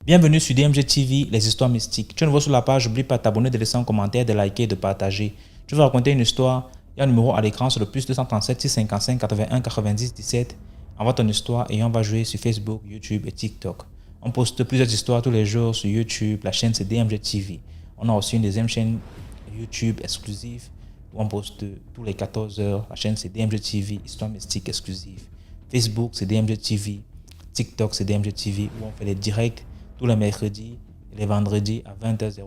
Bienvenue sur DMG TV, les histoires mystiques. Tu es nouveau sur la page, n'oublie pas de t'abonner, de laisser un commentaire, de liker et de partager. Tu veux raconter une histoire? Il y a un numéro à l'écran sur le plus 237 655 81 90 17. Envoie ton histoire et on va jouer sur Facebook, YouTube et TikTok. On poste plusieurs histoires tous les jours sur YouTube. La chaîne c'est DMG TV. On a aussi une deuxième chaîne YouTube exclusive où on poste tous les 14 heures. La chaîne c'est DMG TV, histoire mystique exclusive. Facebook c'est DMG TV. TikTok c'est DMG TV où on fait les directs tous les mercredis et les vendredis à 20h00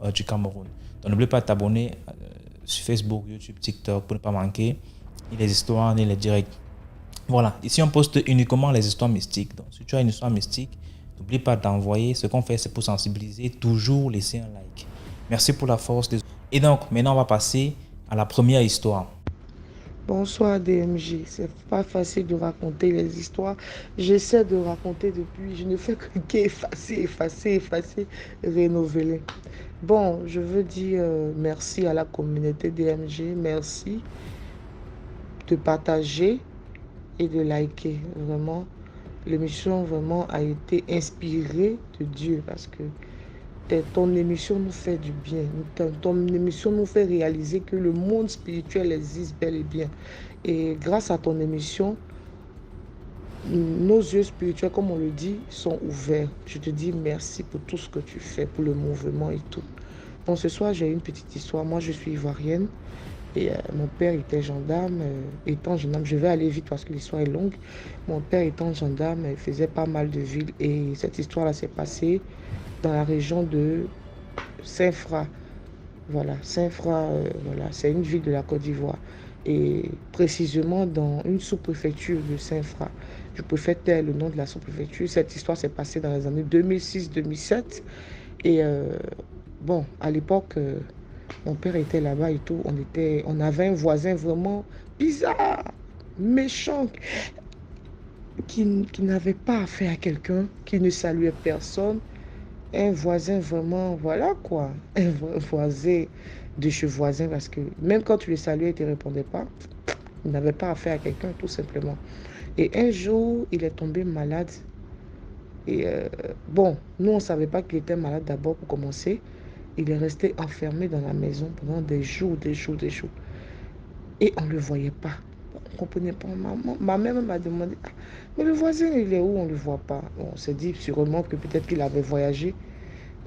heure du Cameroun. Donc n'oublie pas de t'abonner sur Facebook, YouTube, TikTok pour ne pas manquer ni les histoires ni les directs. Voilà, ici on poste uniquement les histoires mystiques. Donc si tu as une histoire mystique, n'oublie pas d'envoyer. Ce qu'on fait, c'est pour sensibiliser, toujours laisser un like. Merci pour la force. Et donc maintenant on va passer à la première histoire. Bonsoir DMJ, c'est pas facile de raconter les histoires. J'essaie de raconter depuis, je ne fais qu'effacer, renouveler. Bon, je veux dire merci à la communauté DMG, merci de partager et de liker. Vraiment, l'émission vraiment a été inspirée de Dieu parce que ton émission nous fait du bien. Ton émission nous fait réaliser que le monde spirituel existe bel et bien. Et grâce à ton émission, nos yeux spirituels, comme on le dit, sont ouverts. Je te dis merci pour tout ce que tu fais, pour le mouvement et tout. Donc ce soir, j'ai une petite histoire. Moi, je suis ivoirienne. Et mon père était gendarme. Étant gendarme, je vais aller vite parce que l'histoire est longue. Mon père étant gendarme, il faisait pas mal de villes. Et cette histoire-là s'est passée dans la région de Saint-Fra. Voilà, Saint-Fra, voilà, c'est une ville de la Côte d'Ivoire. Et précisément dans une sous-préfecture de Saint-Fra. Je préfère taire le nom de la sous-préfecture. Cette histoire s'est passée dans les années 2006-2007. Et bon, à l'époque, mon père était là-bas et tout. On avait un voisin vraiment bizarre, méchant, qui n'avait pas affaire à quelqu'un, qui ne saluait personne. Un voisin vraiment, voilà quoi, un voisin de chez voisin parce que même quand tu le saluais, il ne te répondait pas. Il n'avait pas affaire à quelqu'un tout simplement. Et un jour, il est tombé malade. Et bon, nous, on ne savait pas qu'il était malade d'abord pour commencer. Il est resté enfermé dans la maison pendant des jours. Et on ne le voyait pas. On ne comprenait pas. Ma mère m'a demandé, ah, mais le voisin, il est où? On ne le voit pas. Bon, on s'est dit sûrement que peut-être qu'il avait voyagé.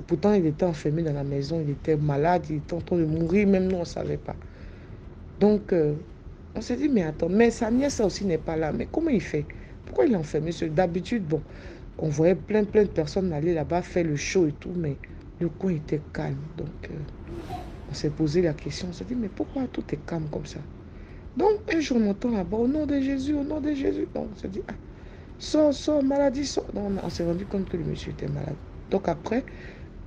Pourtant, il était enfermé dans la maison, il était malade, il était en train de mourir, même nous, on ne savait pas. Donc, on s'est dit, mais attends, mais sa nièce aussi n'est pas là. Mais comment il fait? Pourquoi il est enfermé? D'habitude, bon, on voyait plein de personnes aller là-bas faire le show et tout, mais le coin était calme. Donc, on s'est posé la question, on s'est dit, mais pourquoi tout est calme comme ça? Donc, un jour, on entend là-bas, au nom de Jésus, au nom de Jésus. Donc, on s'est dit, ah, sors, maladie, sors. Donc, on s'est rendu compte que le monsieur était malade. Donc, après,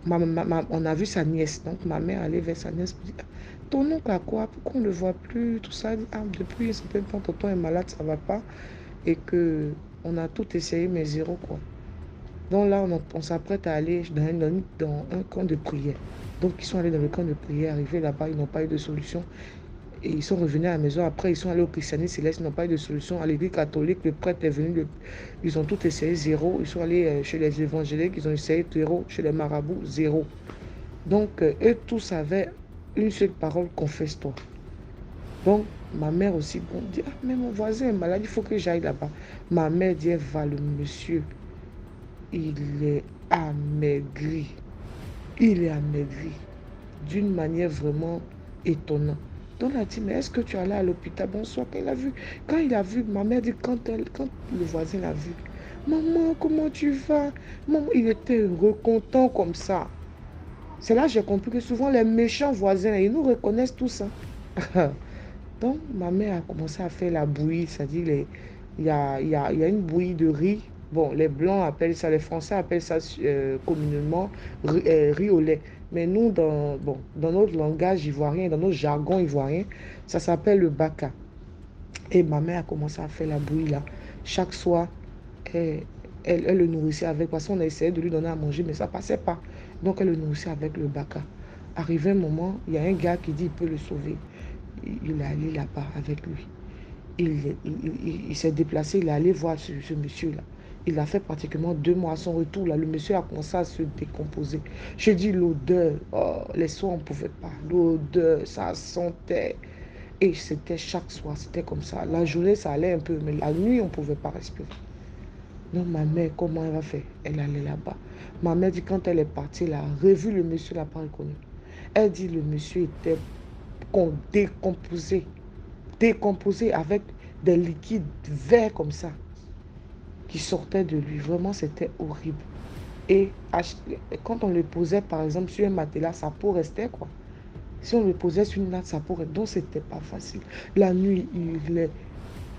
on a vu sa nièce. Donc, ma mère allait vers sa nièce pour dire, ah, ton oncle a quoi? Pourquoi on ne le voit plus? Tout ça. Ah, depuis un certain temps, tonton est malade, ça ne va pas. Et que on a tout essayé, mais zéro, quoi. Donc là, on s'apprête à aller dans un camp de prière. Donc, ils sont allés dans le camp de prière, arrivés là-bas, ils n'ont pas eu de solution. Et ils sont revenus à la maison. Après, ils sont allés au christianisme céleste, ils n'ont pas eu de solution. À l'église catholique, le prêtre est venu, ils ont tout essayé, zéro. Ils sont allés chez les évangéliques, ils ont essayé, zéro. Chez les marabouts, zéro. Donc, eux tous avaient une seule parole, confesse-toi. Donc, ma mère aussi, bon, dit, ah, mais mon voisin est malade, il faut que j'aille là-bas. Ma mère dit, va, le monsieur, il est amaigri. Il est amaigri d'une manière vraiment étonnante. Donc, elle a dit, mais est-ce que tu es allé à l'hôpital? Bonsoir, quand il a vu, ma mère dit, quand le voisin l'a vu, maman, comment tu vas? Maman, il était heureux, content comme ça. C'est là que j'ai compris que souvent les méchants voisins, ils nous reconnaissent tous. Hein. Donc, ma mère a commencé à faire la bouillie, c'est-à-dire, il y a une bouillie de riz. Bon, les Blancs appellent ça, les Français appellent ça communément riz au lait. Mais nous, dans notre langage ivoirien, dans notre jargon ivoirien, ça s'appelle le baka. Et ma mère a commencé à faire la bouillie là. Chaque soir, elle le nourrissait avec, parce qu'on a essayé de lui donner à manger, mais ça ne passait pas. Donc, elle le nourrissait avec le baka. Arrivé un moment, il y a un gars qui dit qu'il peut le sauver. Il est allé là-bas avec lui. Il s'est déplacé, il est allé voir ce monsieur-là. Il a fait pratiquement 2 mois à son retour. Là, le monsieur a commencé à se décomposer. Je dis l'odeur, oh, les soirs on ne pouvait pas. L'odeur, ça sentait. Et c'était chaque soir, c'était comme ça. La journée, ça allait un peu, mais la nuit, on ne pouvait pas respirer. Donc ma mère, comment elle va faire? Elle allait là-bas. Ma mère dit quand elle est partie, elle a revu le monsieur, elle n'a pas reconnu. Elle dit le monsieur était décomposé. Décomposé avec des liquides verts comme ça qui sortaient de lui. Vraiment, c'était horrible. Et quand on le posait, par exemple, sur un matelas, sa peau restait, quoi. Si on le posait sur une natte, sa peau restait. Donc, c'était pas facile. La nuit,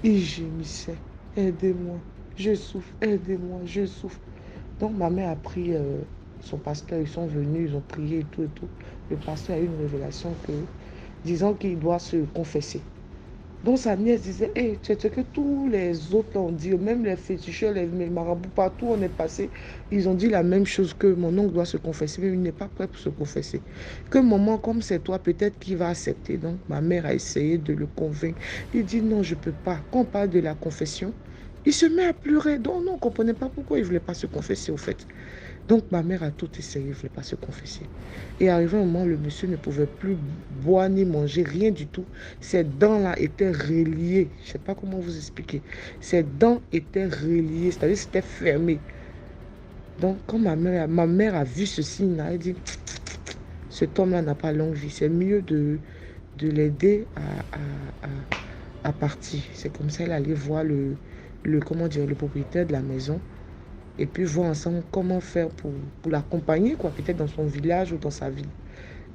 il gémissait. Aidez-moi, je souffre, aidez-moi, je souffre. Donc, ma mère a pris son pasteur, ils sont venus, ils ont prié et tout et tout. Le pasteur a eu une révélation que, disant qu'il doit se confesser. Donc sa nièce disait, hey, c'est ce que tous les autres ont dit, même les féticheurs, les marabouts, partout on est passé, ils ont dit la même chose, que mon oncle doit se confesser, mais il n'est pas prêt pour se confesser. Que maman, comme c'est toi, peut-être qu'il va accepter. Donc ma mère a essayé de le convaincre. Il dit non, je ne peux pas. Quand on parle de la confession, il se met à pleurer. Donc non, on ne comprenait pas pourquoi il ne voulait pas se confesser au fait. Donc ma mère a tout essayé, il ne voulait pas se confesser. Et arrivé un moment, le monsieur ne pouvait plus boire ni manger, rien du tout. Ses dents-là étaient reliées. Je ne sais pas comment vous expliquer. Ses dents étaient reliées, c'est-à-dire c'était fermé. Donc quand ma mère a vu ce signe-là, elle dit, cet homme-là n'a pas longue vie. C'est mieux de l'aider à partir. C'est comme ça qu'elle allait voir le propriétaire de la maison. Et puis voir ensemble comment faire pour l'accompagner, quoi, peut-être dans son village ou dans sa ville.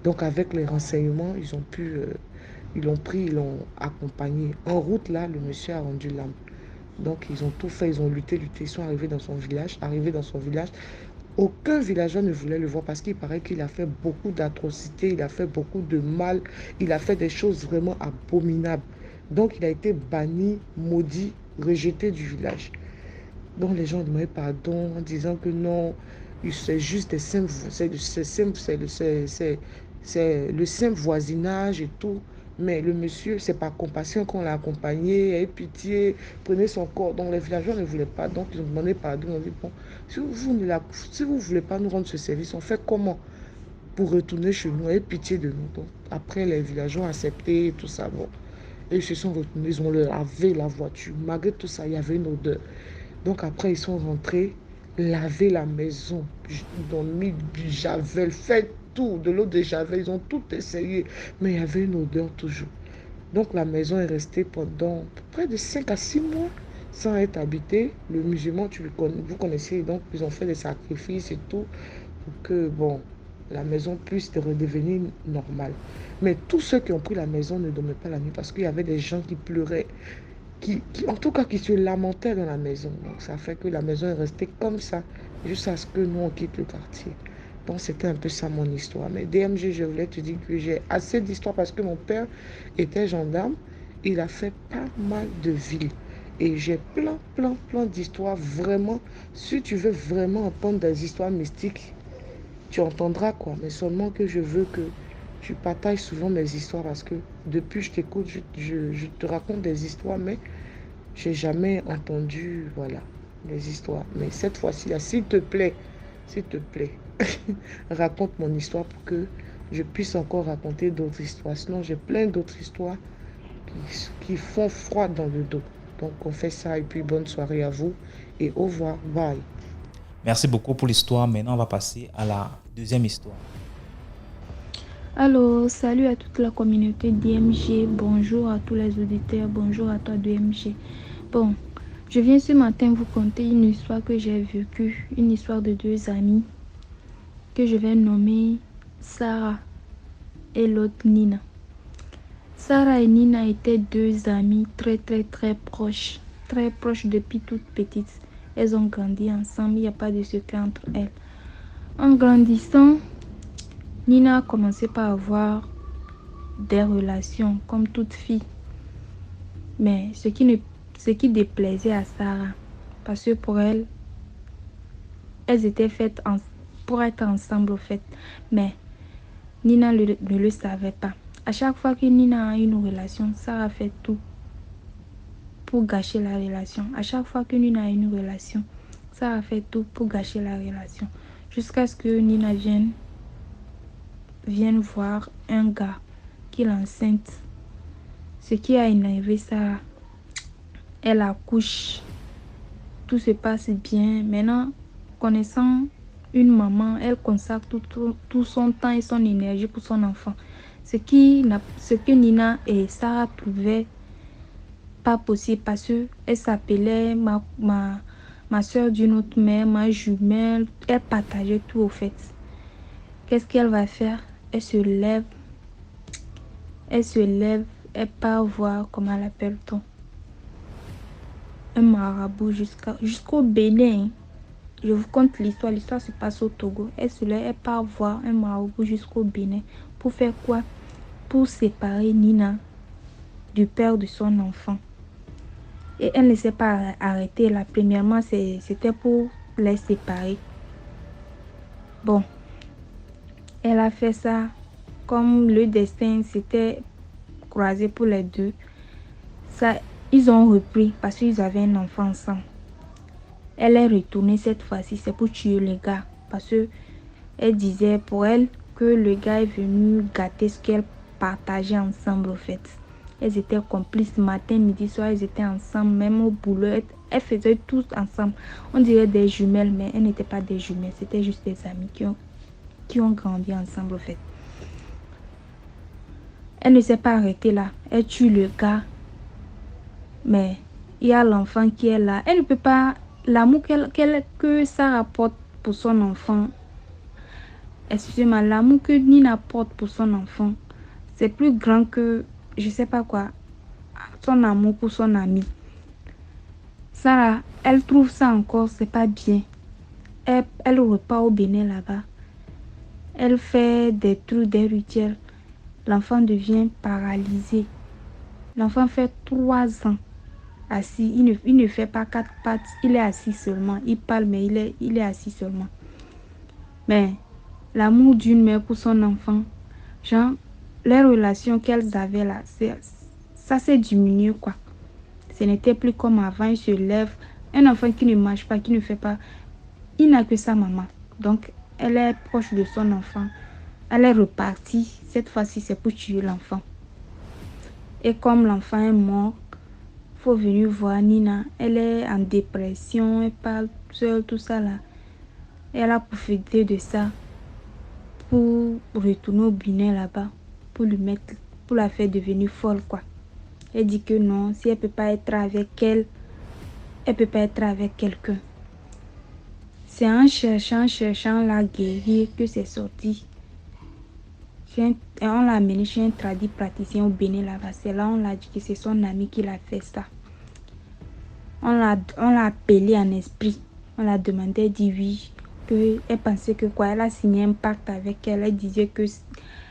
Donc avec les renseignements, ils l'ont pris, ils l'ont accompagné. En route, là, le monsieur a rendu l'âme. Donc ils ont tout fait, ils ont lutté, ils sont arrivés dans son village. Aucun villageois ne voulait le voir parce qu'il paraît qu'il a fait beaucoup d'atrocités, il a fait beaucoup de mal, il a fait des choses vraiment abominables. Donc il a été banni, maudit, rejeté du village. Donc les gens demandaient pardon en disant que non, c'est juste des simples, c'est le simple voisinage et tout. Mais le monsieur, c'est par compassion qu'on l'a accompagné, et pitié, prenez son corps. Donc les villageois ne voulaient pas, donc ils ont demandé pardon. Ils ont dit, bon, si vous ne voulez pas nous rendre ce service, on fait comment pour retourner chez nous, et pitié de nous. Donc après, les villageois ont accepté et tout ça. Bon. Et ils se sont retournés, ils ont lavé la voiture. Malgré tout ça, il y avait une odeur. Donc après, ils sont rentrés, laver la maison. Ils ont mis du javel, fait tout, de l'eau de javel. Ils ont tout essayé. Mais il y avait une odeur toujours. Donc la maison est restée pendant près de 5 à 6 mois sans être habitée. Le musulman, vous connaissez, donc ils ont fait des sacrifices et tout pour que, bon, la maison puisse redevenir normale. Mais tous ceux qui ont pris la maison ne dormaient pas la nuit parce qu'il y avait des gens qui pleuraient en tout cas, qui se lamentaient dans la maison. Donc, ça fait que la maison est restée comme ça, jusqu'à ce que nous, on quitte le quartier. Donc, c'était un peu ça mon histoire. Mais DMG, je voulais te dire que j'ai assez d'histoires parce que mon père était gendarme. Il a fait pas mal de villes. Et j'ai plein d'histoires. Vraiment, si tu veux vraiment entendre des histoires mystiques, tu entendras quoi. Mais seulement que je veux que tu partages souvent mes histoires parce que depuis je t'écoute, je te raconte des histoires, mais j'ai jamais entendu, voilà, des histoires. Mais cette fois-ci, s'il te plaît, raconte mon histoire pour que je puisse encore raconter d'autres histoires. Sinon, j'ai plein d'autres histoires qui font froid dans le dos. Donc, on fait ça et puis bonne soirée à vous et au revoir. Bye. Merci beaucoup pour l'histoire. Maintenant, on va passer à la deuxième histoire. Allô, salut à toute la communauté DMG, bonjour à tous les auditeurs, bonjour à toi DMG. Bon, je viens ce matin vous conter une histoire que j'ai vécue, une histoire de deux amies que je vais nommer Sarah et l'autre Nina. Sarah et Nina étaient deux amies très proches depuis toutes petites. Elles ont grandi ensemble, il n'y a pas de secret entre elles. En grandissant, Nina a commencé par avoir des relations comme toute fille. Mais ce qui déplaisait à Sarah, parce que pour elle, elles étaient faites pour être ensemble au fait. Mais Nina ne le savait pas. À chaque fois que Nina a une relation, Sarah fait tout pour gâcher la relation. À chaque fois que Nina a une relation, Sarah fait tout pour gâcher la relation. Jusqu'à ce que Nina vienne voir un gars qui l'enceinte. Ce qui a énervé Sarah. Elle accouche. Tout se passe bien. Maintenant, connaissant une maman, elle consacre tout son temps et son énergie pour son enfant. Ce que Nina et Sarah trouvaient pas possible parce qu'elle s'appelait ma soeur d'une autre mère, ma jumelle. Elle partageait tout au fait. Qu'est-ce qu'elle va faire? Elle se lève, elle part voir, comment l'appelle-t-on? Un marabout jusqu'au Bénin. Je vous conte l'histoire. L'histoire se passe au Togo. Elle se lève, elle part voir un marabout jusqu'au Bénin. Pour faire quoi? Pour séparer Nina du père de son enfant. Et elle ne s'est pas arrêtée là. Premièrement, c'était pour les séparer. Bon, elle a fait ça comme le destin s'était croisé pour les deux. Ça, ils ont repris parce qu'ils avaient un enfant ensemble. Elle est retournée cette fois-ci, c'est pour tuer le gars. Parce qu'elle disait pour elle que le gars est venu gâter ce qu'elle partageait ensemble au fait. Elles étaient complices matin, midi, soir, elles étaient ensemble, même au boulot. Elles faisaient tout ensemble. On dirait des jumelles, mais elles n'étaient pas des jumelles. C'était juste des amis qui ont grandi ensemble au fait. Elle ne s'est pas arrêtée là. Elle tue le gars. Mais il y a l'enfant qui est là. Elle ne peut pas... L'amour que ça rapporte pour son enfant. Excusez-moi, l'amour que Nina porte pour son enfant, c'est plus grand que... Je sais pas quoi. Son amour pour son ami. Sarah, elle trouve ça encore, c'est pas bien. Elle repart au Bénin là-bas. Elle fait des trucs, des rituels. L'enfant devient paralysé. L'enfant fait 3 ans assis. Il ne fait pas 4 pattes. Il est assis seulement. Il parle, mais il est assis seulement. Mais l'amour d'une mère pour son enfant, genre, les relations qu'elles avaient là, ça s'est diminué quoi. Ce n'était plus comme avant. Il se lève. Un enfant qui ne marche pas, qui ne fait pas, il n'a que sa maman. Donc, elle est proche de son enfant. Elle est repartie. Cette fois-ci, c'est pour tuer l'enfant. Et comme l'enfant est mort, il faut venir voir Nina. Elle est en dépression. Elle parle seule, tout ça là. Elle a profité de ça pour retourner au Bénin là-bas. Pour la faire devenir folle quoi. Elle dit que non, si elle ne peut pas être avec elle ne peut pas être avec quelqu'un. C'est en cherchant la guérir que c'est sorti. On l'a amené chez un tradit praticien au Bénin là-bas. C'est là on l'a dit que c'est son ami qui l'a fait ça. On l'a appelé en esprit. On l'a demandé, elle dit oui. Elle pensait que quoi, elle a signé un pacte avec elle. Elle disait que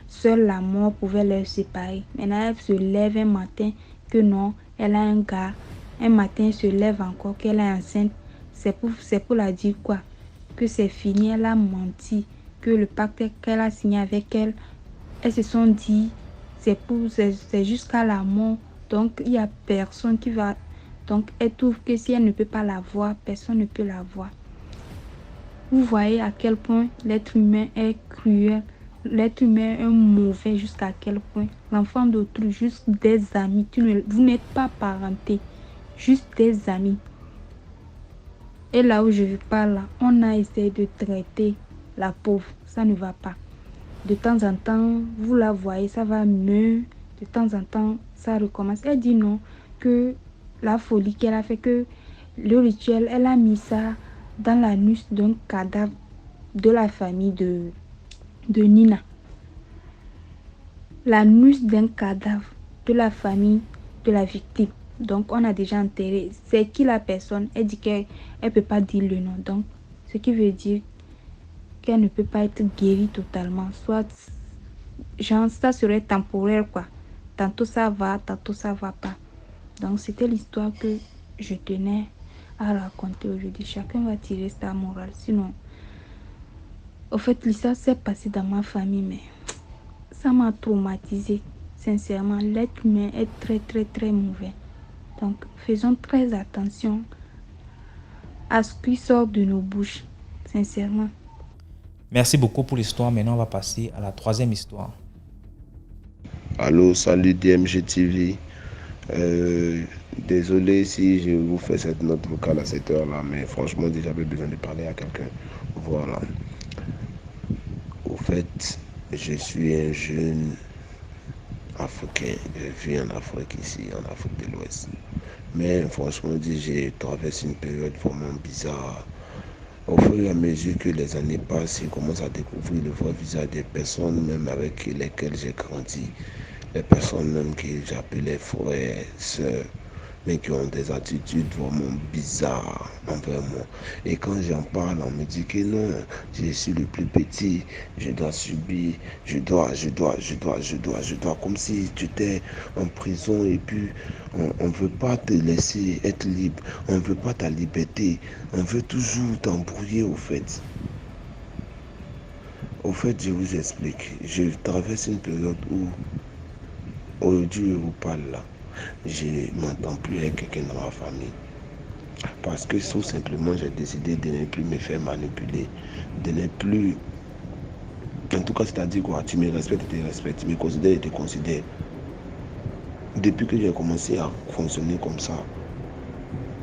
seule la mort pouvait les séparer. Maintenant, elle se lève un matin que non, elle a un gars. Un matin, elle se lève encore qu'elle est enceinte. C'est pour la dire quoi? Que c'est fini, elle a menti. Que le pacte qu'elle a signé avec elle, elles se sont dit, c'est jusqu'à la mort. Donc, il n'y a personne qui va... Donc, elle trouve que si elle ne peut pas la voir, personne ne peut la voir. Vous voyez à quel point l'être humain est cruel. L'être humain est mauvais jusqu'à quel point. L'enfant d'autrui, juste des amis. Vous n'êtes pas parenté. Juste des amis. Et là où je parle, là, on a essayé de traiter la pauvre. Ça ne va pas. De temps en temps, vous la voyez, ça va mieux. De temps en temps, ça recommence. Elle dit non, que la folie qu'elle a fait, que le rituel, elle a mis ça dans l'anus d'un cadavre de la famille de Nina. L'anus d'un cadavre de la famille de la victime. Donc, on a déjà enterré. C'est qui la personne? Elle dit qu'elle ne peut pas dire le nom. Donc, ce qui veut dire qu'elle ne peut pas être guérie totalement. Soit, genre, ça serait temporaire, quoi. Tantôt ça va, tantôt ça va pas. Donc, c'était l'histoire que je tenais à raconter aujourd'hui. Chacun va tirer sa morale. Sinon, au fait, l'histoire s'est passée dans ma famille, mais ça m'a traumatisée. Sincèrement, l'être humain est très, très, très mauvais. Donc, faisons très attention à ce qui sort de nos bouches, sincèrement. Merci beaucoup pour l'histoire. Maintenant, on va passer à la troisième histoire. Allô, salut DMG TV. Désolé si je vous fais cette note vocale à cette heure-là, mais franchement, j'avais besoin de parler à quelqu'un. Voilà. Au fait, je suis un jeune africain. Je vis en Afrique ici, en Afrique de l'Ouest. Mais franchement, j'ai traversé une période vraiment bizarre. Au fur et à mesure que les années passent, je commence à découvrir le vrai visage des personnes même avec lesquelles j'ai grandi. Les personnes même que j'appelais frères, sœurs, mais qui ont des attitudes vraiment bizarres envers moi. Et quand j'en parle, on me dit que non, je suis le plus petit, je dois subir, je dois, comme si tu étais en prison et puis on ne veut pas te laisser être libre, on ne veut pas ta liberté, on veut toujours t'embrouiller au fait. Au fait, je vous explique, je traverse une période où aujourd'hui je vous parle là, je ne m'entends plus avec quelqu'un dans ma famille. Parce que tout simplement, j'ai décidé de ne plus me faire manipuler, de ne plus... En tout cas, c'est-à-dire quoi, tu me respectes, je te respecte, tu me considères, je te considère. Depuis que j'ai commencé à fonctionner comme ça,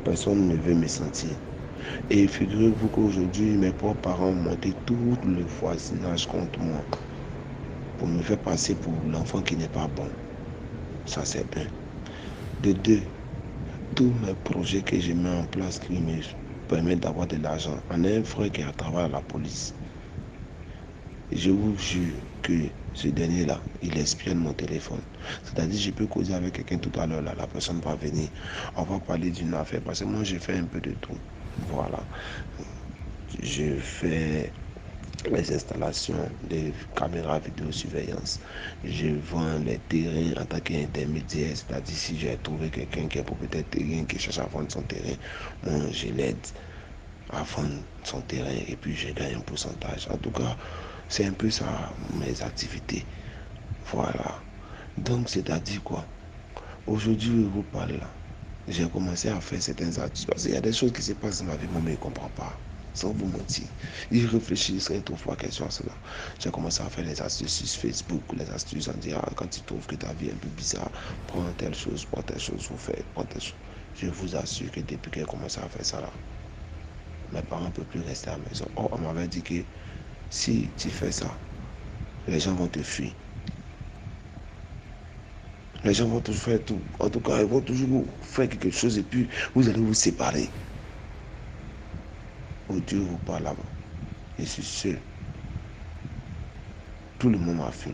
personne ne veut me sentir. Et figurez-vous qu'aujourd'hui, mes propres parents ont monté tout le voisinage contre moi pour me faire passer pour l'enfant qui n'est pas bon. Ça, c'est bien. De deux, tous mes projets que je mets en place qui me permettent d'avoir de l'argent. On a un frère qui est à travers à la police. Je vous jure que ce dernier-là, il espionne mon téléphone. C'est-à-dire, je peux causer avec quelqu'un tout à l'heure, là, la personne va venir. On va parler d'une affaire, parce que moi, j'ai fait un peu de tout. Voilà. Je fais les installations des caméras vidéosurveillance. Je vends les terrains en tant qu'intermédiaire, c'est-à-dire si j'ai trouvé quelqu'un qui est propriétaire de terrain, qui cherche à vendre son terrain, moi je l'aide à vendre son terrain et puis je gagne un pourcentage. En tout cas, c'est un peu ça mes activités. Voilà. Donc c'est-à-dire quoi? Aujourd'hui, je vous parle là. J'ai commencé à faire certaines activités. Parce qu'il y a des choses qui se passent dans ma vie, moi, je ne comprends pas. Sans vous mentir. Il réfléchit, il trouve pas question à cela. J'ai commencé à faire les astuces sur Facebook, les astuces en disant, quand tu trouves que ta vie est un peu bizarre, prends telle chose, vous faites, prends telle chose. Je vous assure que depuis que j'ai commencé à faire ça là, mes parents ne peuvent plus rester à la maison. Oh, on m'avait dit que si tu fais ça, les gens vont te fuir. Les gens vont toujours faire tout. En tout cas, ils vont toujours faire quelque chose et puis vous allez vous séparer. Oh Dieu vous parle là-bas. Je suis seul. Tout le monde m'a fui.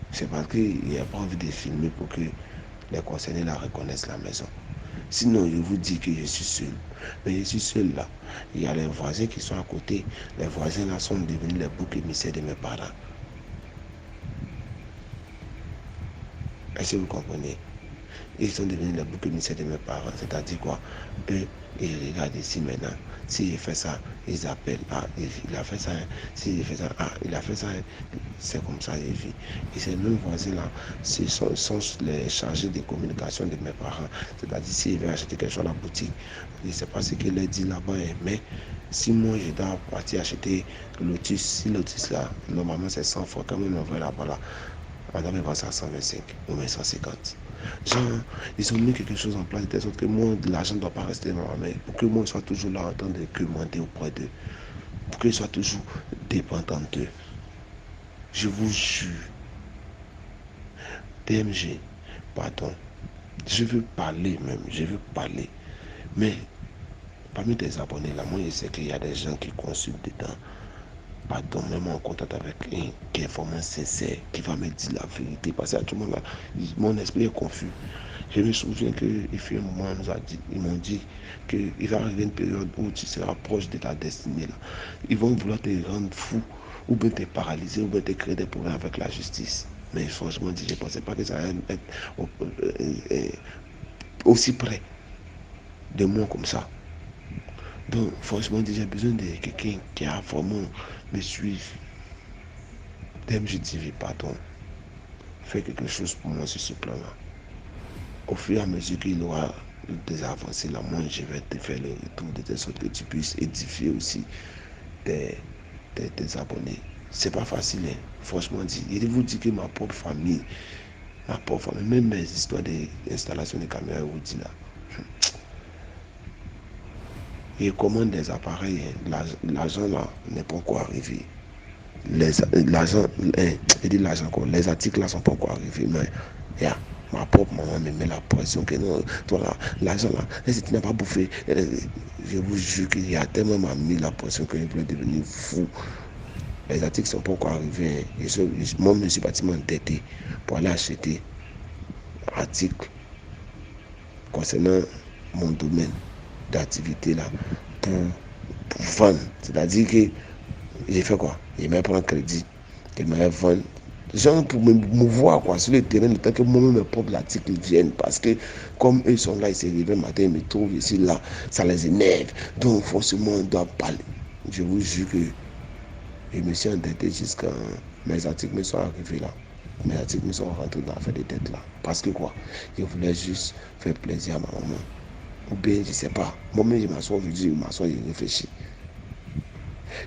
C'est parce qu'il n'y a pas envie de filmer pour que les concernés la reconnaissent la maison. Sinon, je vous dis que je suis seul. Mais je suis seul là. Il y a les voisins qui sont à côté. Les voisins là sont devenus les boucs émissaires de mes parents. Est-ce que vous comprenez? Ils sont devenus les boucs émissaires de mes parents. C'est-à-dire quoi? Eux, ils regardent ici maintenant. S'il fait ça, ils appellent. Ah, il a fait ça. S'il fait ça, ah, il a fait ça. C'est comme ça, les filles. Et ces mêmes voisins-là, ce sont les chargés de communication de mes parents. C'est-à-dire, s'ils veulent acheter quelque chose à la boutique, je ne sais pas ce qu'il leur dit là-bas, mais si moi je dois partir acheter Lotus, si Lotus là, normalement c'est 100 francs, quand même on va là-bas là, madame elle vend ça à 125 ou même 150. Genre, ils ont mis quelque chose en place de telle sorte que moi, l'argent ne doit pas rester dans ma main. Pour que moi, je sois toujours là en train de commander auprès d'eux. Pour que je sois toujours dépendant d'eux. Je vous jure. DMG, pardon. Je veux parler même. Je veux parler. Mais, parmi tes abonnés là, moi, je sais qu'il y a des gens qui consultent dedans. Pardon, même en contact avec un qui est vraiment sincère, qui va me dire la vérité. Parce qu'à tout le monde là, mon esprit est confus. Je me souviens qu'il fut un moment, ils m'ont dit qu'il va arriver une période où tu seras proche de ta destinée là. Ils vont vouloir te rendre fou, ou bien te paralyser, ou bien te créer des problèmes avec la justice. Mais franchement, je ne pensais pas que ça allait être aussi près de moi comme ça. Donc, franchement, j'ai besoin de quelqu'un qui a vraiment me suivi. DMG TV, pardon. Fais quelque chose pour moi sur ce plan-là. au fur et à mesure qu'il y aura des avancées là, moi je vais te faire le retour de telle sorte que tu puisses édifier aussi tes abonnés. C'est pas facile, hein, franchement dit. Je vous dis que ma propre famille, même mes histoires d'installation de caméras audit là, ils commandent des appareils, hein, l'argent là n'est pas encore arrivé. L'argent, les articles là sont pas encore arrivés, mais yeah, ma propre maman me met la pression que non, toi là, l'argent là, si tu n'as pas bouffé, je vous jure qu'il y a tellement m'a mis la pression que je peux devenir fou. Les articles sont pas encore arrivés. Moi, je suis bâtiment endetté pour aller acheter articles concernant mon domaine d'activité là pour vendre. C'est-à-dire que j'ai fait quoi? Il m'a pris un crédit, il m'a vendu. Genre pour me voir quoi, sur le terrain, le temps que moi-même mes propres articles viennent. Parce que comme eux sont là, ils se réveillent le matin, ils me trouvent ici, là, ça les énerve. Donc forcément, on doit parler. Je vous jure que je me suis endetté jusqu'à mes articles me sont arrivés là. Mes articles me sont rentrés dans l'affaire des dettes là. Parce que quoi? Je voulais juste faire plaisir à ma maman. Ou bien, je ne sais pas. Moi-même, je m'assois aujourd'hui, je m'assois et je réfléchis.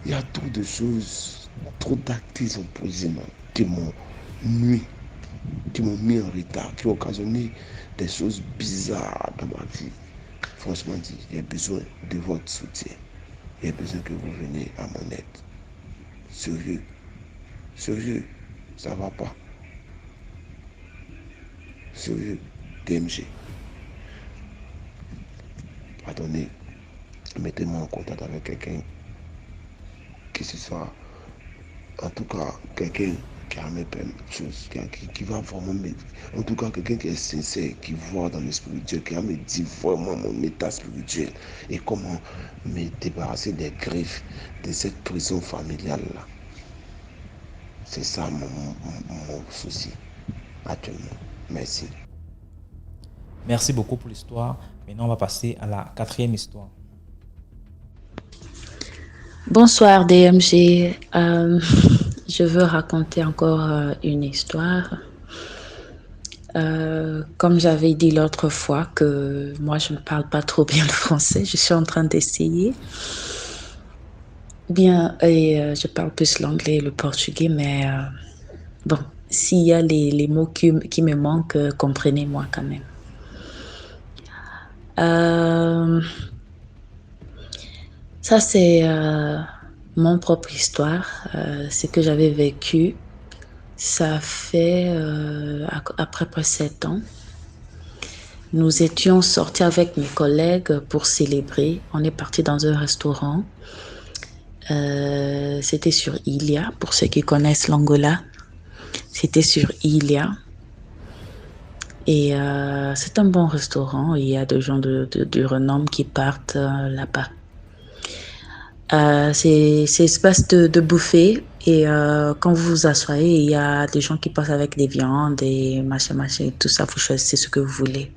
Il y a trop de choses, trop d'actes qui sont posés qui m'ont nuit, qui m'ont mis en retard, qui ont occasionné des choses bizarres dans ma vie. Franchement dit, j'ai besoin de votre soutien. J'ai besoin que vous veniez à mon aide. Sérieux, ça va pas. Sérieux, DMG. Attendez, mettez-moi en contact avec quelqu'un qui ce soit, en tout cas, quelqu'un qui a mes choses, qui va vraiment me... En tout cas, quelqu'un qui est sincère, qui voit dans le spirituel, qui va me dire vraiment mon état spirituel et comment me débarrasser des griffes de cette prison familiale-là. C'est ça mon souci actuellement. Merci. Merci beaucoup pour l'histoire. Maintenant, on va passer à la 4e histoire. Bonsoir DMG. Je veux raconter encore une histoire. Comme j'avais dit l'autre fois que moi je ne parle pas trop bien le français, je suis en train d'essayer. Bien, et je parle plus l'anglais et le portugais, mais bon, s'il y a les mots qui me manquent, comprenez-moi quand même. Ça c'est mon propre histoire, ce que j'avais vécu. Ça fait à peu près 7 ans. Nous étions sortis avec mes collègues pour célébrer. On est parti dans un restaurant. C'était sur Ilia, pour ceux qui connaissent l'Angola. C'était sur Ilia. Et c'est un bon restaurant. Il y a des gens de renom qui partent là-bas. C'est espace de buffet. Et quand vous vous asseyez, il y a des gens qui passent avec des viandes et machin, tout ça. Vous choisissez ce que vous voulez.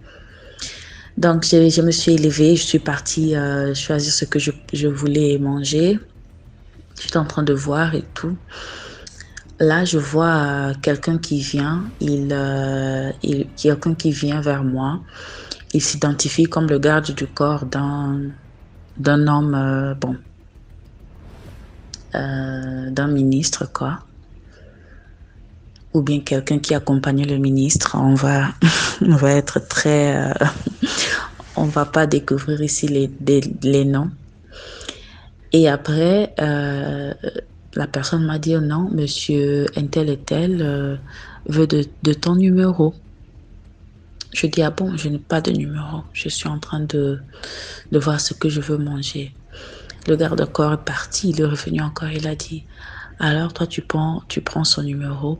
Donc, je me suis élevée. Je suis partie choisir ce que je voulais manger. J'étais en train de voir et tout. Là, je vois quelqu'un qui vient. Quelqu'un qui vient vers moi. Il s'identifie comme le garde du corps d'un homme, d'un ministre, quoi. Ou bien quelqu'un qui accompagne le ministre. On va être très... on va pas découvrir ici les noms. Et après, la personne m'a dit, non, monsieur un tel veut de ton numéro. Je dis, ah bon, je n'ai pas de numéro. Je suis en train de voir ce que je veux manger. Le garde-corps est parti, il est revenu encore, il a dit, alors toi tu prends son numéro.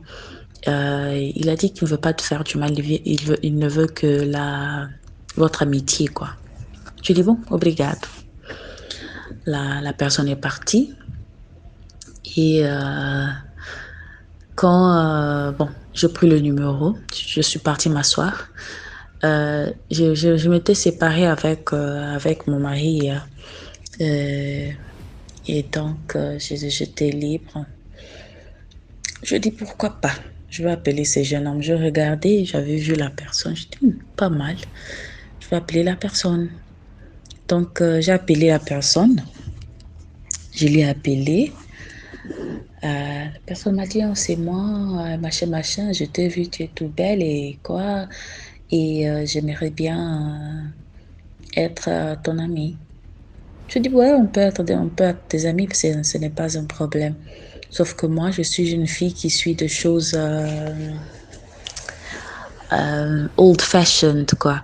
Il a dit qu'il ne veut pas te faire du mal, il ne veut que votre amitié, quoi. Je dis, bon, obrigado. La personne est partie. Et quand j'ai pris le numéro, je suis partie m'asseoir. Je m'étais séparée avec mon mari. Et donc, j'étais libre. Je dis pourquoi pas. je vais appeler ce jeune homme. Je regardais, j'avais vu la personne. Je dis, pas mal. Je vais appeler la personne. Donc, j'ai appelé la personne. Je l'ai appelé. La personne m'a dit, oh, c'est moi, machin, je t'ai vu, tu es toute belle et quoi. Et j'aimerais bien être ton amie. Je dis, ouais, on peut être des amis, ce n'est pas un problème. Sauf que moi, je suis une fille qui suit des choses old-fashioned, quoi.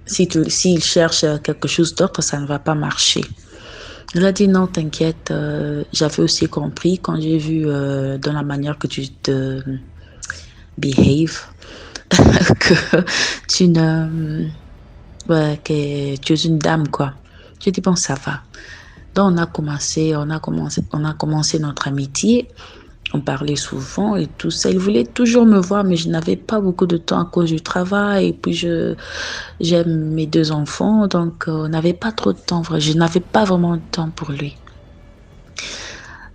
S'il cherche quelque chose d'autre, ça ne va pas marcher. Il a dit non, t'inquiète, j'avais aussi compris quand j'ai vu dans la manière que tu te behave que tu es une dame, quoi. J'ai dit bon, ça va. Donc on a commencé notre amitié. On parlait souvent et tout ça. Il voulait toujours me voir, mais je n'avais pas beaucoup de temps à cause du travail. Et puis, j'aime mes 2 enfants, donc on n'avait pas trop de temps. Je n'avais pas vraiment de temps pour lui.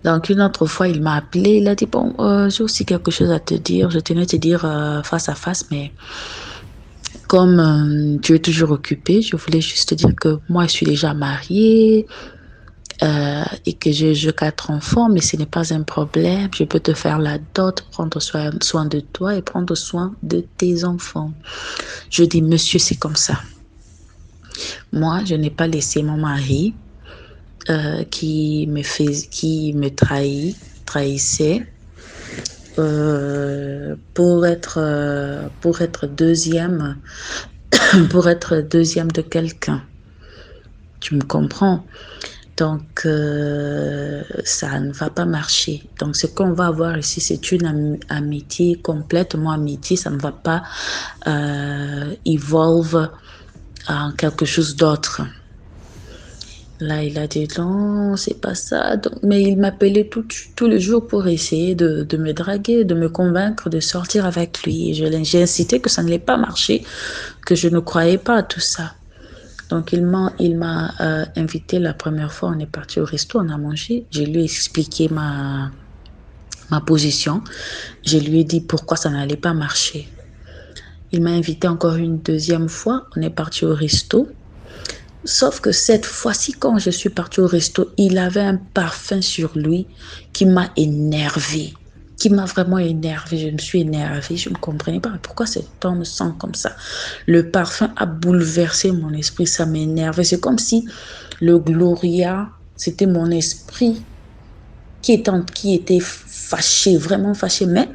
Donc, une autre fois, il m'a appelé. Il a dit, bon, j'ai aussi quelque chose à te dire. Je tenais à te dire face à face, mais comme tu es toujours occupé, je voulais juste te dire que moi, je suis déjà mariée. Et que j'ai 4 enfants, mais ce n'est pas un problème. Je peux te faire la dot, prendre soin de toi et prendre soin de tes enfants. Je dis, monsieur, c'est comme ça. Moi, je n'ai pas laissé mon mari qui me trahissait pour être deuxième de quelqu'un. Tu me comprends? Donc, ça ne va pas marcher. Donc, ce qu'on va avoir ici, c'est une amitié, complètement amitié. Ça ne va pas evolve en quelque chose d'autre. Là, il a dit non, c'est pas ça. Donc, mais il m'appelait tout le jour pour essayer de me draguer, de me convaincre de sortir avec lui. Et j'ai incité que ça ne l'ait pas marché, que je ne croyais pas à tout ça. Donc, il m'a invité la première fois. On est parti au resto, on a mangé. Je lui ai expliqué ma position. Je lui ai dit pourquoi ça n'allait pas marcher. Il m'a invité encore une deuxième fois. On est parti au resto. Sauf que cette fois-ci, quand je suis partie au resto, il avait un parfum sur lui qui m'a énervée. Qui m'a vraiment énervée. Je me suis énervée. Je ne comprenais pas pourquoi cet homme me sent comme ça. Le parfum a bouleversé mon esprit. Ça m'énervait. C'est comme si le Gloria, c'était mon esprit qui était fâché, vraiment fâché. Mais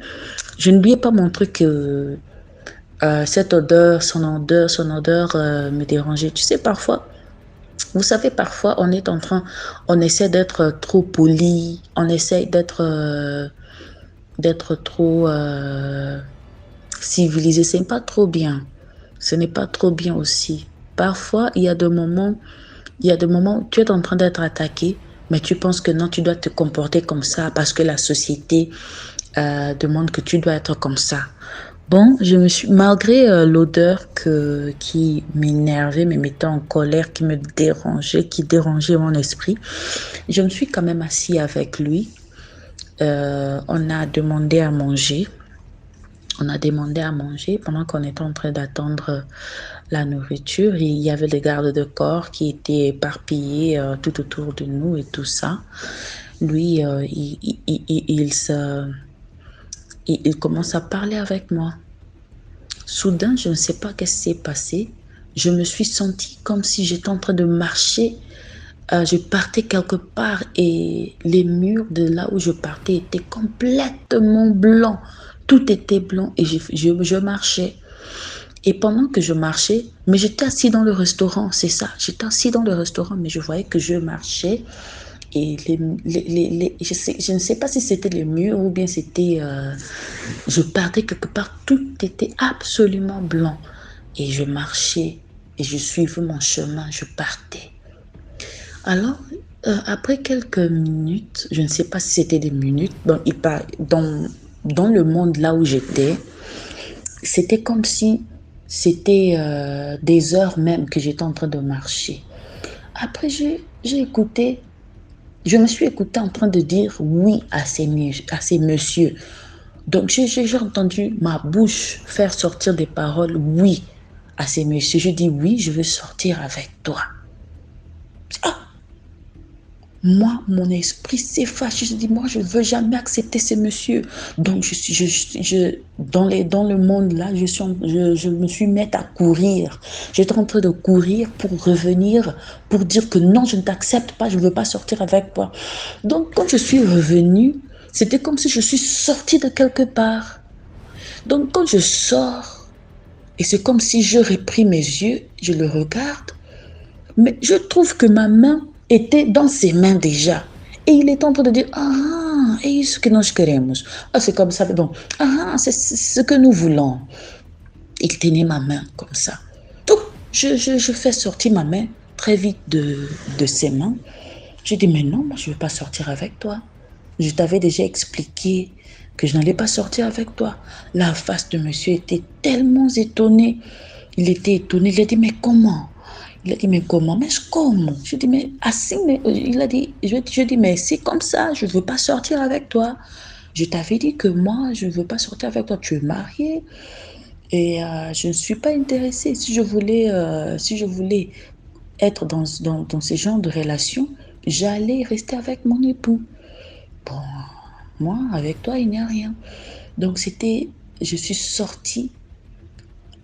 je n'oubliais pas mon truc. Cette odeur, son odeur me dérangeait. Tu sais, parfois, vous savez, parfois, on essaie d'être trop poli, on essaie d'être trop civilisé. Ce n'est pas trop bien. Ce n'est pas trop bien aussi. Parfois, il y a des moments où tu es en train d'être attaqué, mais tu penses que non, tu dois te comporter comme ça parce que la société demande que tu dois être comme ça. Bon, malgré l'odeur qui m'énervait, me mettait en colère, qui me dérangeait, qui dérangeait mon esprit, je me suis quand même assise avec lui. On a demandé à manger. Pendant qu'on était en train d'attendre la nourriture. Il y avait des gardes de corps qui étaient éparpillés tout autour de nous et tout ça. Lui, il commence à parler avec moi. Soudain, je ne sais pas qu'est-ce qui s'est passé. Je me suis sentie comme si j'étais en train de marcher. Je partais quelque part et les murs de là où je partais étaient complètement blancs. Tout était blanc et je marchais. Et pendant que je marchais, mais j'étais assis dans le restaurant, c'est ça. J'étais assis dans le restaurant, mais je voyais que je marchais. Et je ne sais pas si c'était les murs ou bien c'était... je partais quelque part, tout était absolument blanc. Et je marchais et je suivais mon chemin, je partais. Alors, après quelques minutes, je ne sais pas si c'était des minutes, dans le monde là où j'étais, c'était comme si c'était des heures même que j'étais en train de marcher. Après, j'ai écouté Je me suis écoutée en train de dire oui à ces messieurs. Donc, j'ai entendu ma bouche faire sortir des paroles oui à ces messieurs. Je dis oui, je veux sortir avec toi. Ah! Moi, mon esprit s'est fâché. Je dis, moi, je ne veux jamais accepter ces messieurs. Donc, dans le monde là, je me suis mise à courir. J'étais en train de courir pour revenir, pour dire que non, je ne t'accepte pas, je ne veux pas sortir avec toi. Donc, quand je suis revenue, c'était comme si je suis sortie de quelque part. Donc, quand je sors, et c'est comme si j'aurais pris mes yeux, je le regarde, mais je trouve que ma main était dans ses mains déjà. Et il est en train de dire, ah, é isso que nós queremos. Ah, c'est comme ça, bon, ah, c'est ce que nous voulons. Il tenait ma main comme ça. Donc, je fais sortir ma main très vite de ses mains. Je dis, mais non, moi, je ne veux pas sortir avec toi. Je t'avais déjà expliqué que je n'allais pas sortir avec toi. La face de monsieur était tellement étonnée. Il était étonné. Il a dit, mais comment? Il a dit, mais comment? Mais comment? Je dis, mais assez, mais il a dit, je dis, mais c'est comme ça, je ne veux pas sortir avec toi. Je t'avais dit que moi, je ne veux pas sortir avec toi. Tu es marié et je ne suis pas intéressée. Si je voulais être dans ce genre de relation, j'allais rester avec mon époux. Bon, moi, avec toi, il n'y a rien. Donc, je suis sortie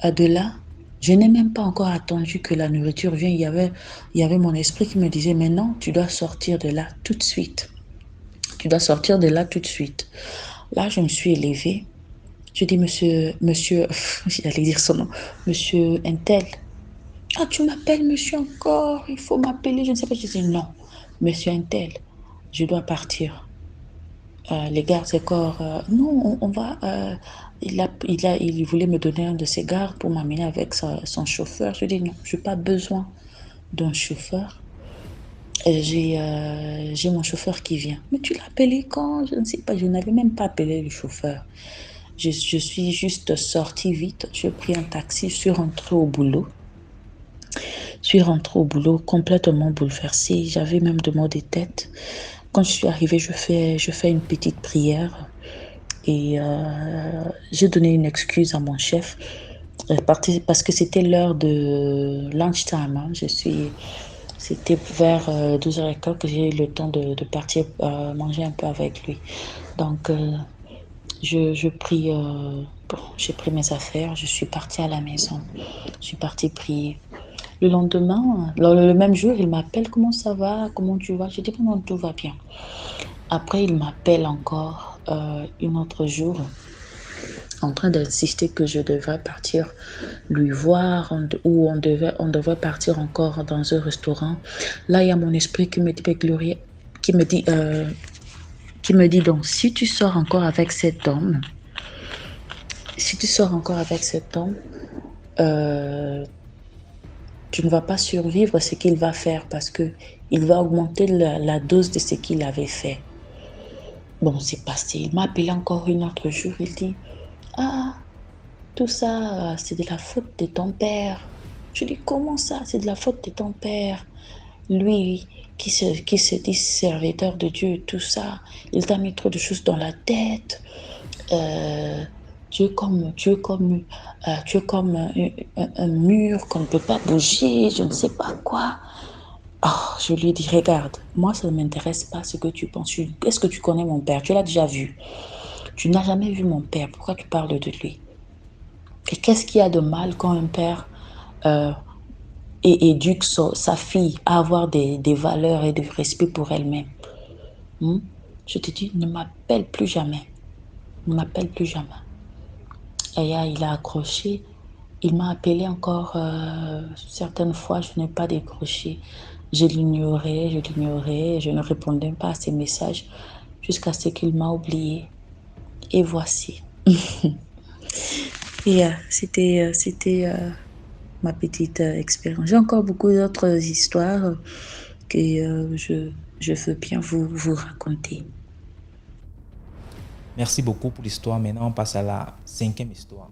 de là. Je n'ai même pas encore attendu que la nourriture vienne. Il y avait mon esprit qui me disait, mais non, tu dois sortir de là tout de suite. Tu dois sortir de là tout de suite. Là, je me suis élevée. Je dis, monsieur, j'allais dire son nom, monsieur Intel. Ah, tu m'appelles monsieur encore, il faut m'appeler, je ne sais pas. Je dis, non, monsieur Intel, je dois partir. Les gardes des corps, non, on va. Il voulait me donner un de ses gardes pour m'amener avec son chauffeur. Je dis non, je n'ai pas besoin d'un chauffeur. J'ai mon chauffeur qui vient. Mais tu l'as appelé quand? Je ne sais pas, je n'avais même pas appelé le chauffeur. Je suis juste sortie vite. J'ai pris un taxi, je suis rentrée au boulot. Je suis rentrée au boulot complètement bouleversée. J'avais même de maux de tête. Quand je suis arrivée, je fais une petite prière et j'ai donné une excuse à mon chef parce que c'était l'heure de lunchtime. Hein. C'était vers 12h15 que j'ai eu le temps de partir manger un peu avec lui. Donc, j'ai pris mes affaires, je suis partie à la maison. Je suis partie prier. Le lendemain, le même jour, il m'appelle, comment ça va, comment tu vas? Je dis, non, tout va bien. Après, il m'appelle encore un autre jour, en train d'insister que je devrais partir lui voir, ou on devrait partir encore dans un restaurant. Là, il y a mon esprit qui me dit, Gloria, qui me dit donc, si tu sors encore avec cet homme, tu ne vas pas survivre à ce qu'il va faire parce qu'il va augmenter la dose de ce qu'il avait fait. Bon, c'est passé. Il m'a appelé encore un autre jour. Il dit, ah, tout ça, c'est de la faute de ton père. Je dis, comment ça, c'est de la faute de ton père? Lui, qui se dit serviteur de Dieu et tout ça, il t'a mis trop de choses dans la tête. Tu es comme un mur qu'on ne peut pas bouger, je ne sais pas quoi. Oh, je lui ai dit, regarde, moi ça ne m'intéresse pas ce que tu penses. Est-ce que tu connais mon père? Tu l'as déjà vu. Tu n'as jamais vu mon père. Pourquoi tu parles de lui? Et qu'est-ce qu'il y a de mal quand un père éduque sa fille à avoir des valeurs et de respect pour elle-même? Je te dis, ne m'appelle plus jamais. Ne m'appelle plus jamais. Et il a accroché. Il m'a appelé encore certaines fois, je n'ai pas décroché. Je l'ignorais, je ne répondais pas à ses messages jusqu'à ce qu'il m'a oublié. Et voici. Et c'était ma petite expérience. J'ai encore beaucoup d'autres histoires que je veux bien vous raconter. Merci beaucoup pour l'histoire. Maintenant, on passe à la 5e histoire.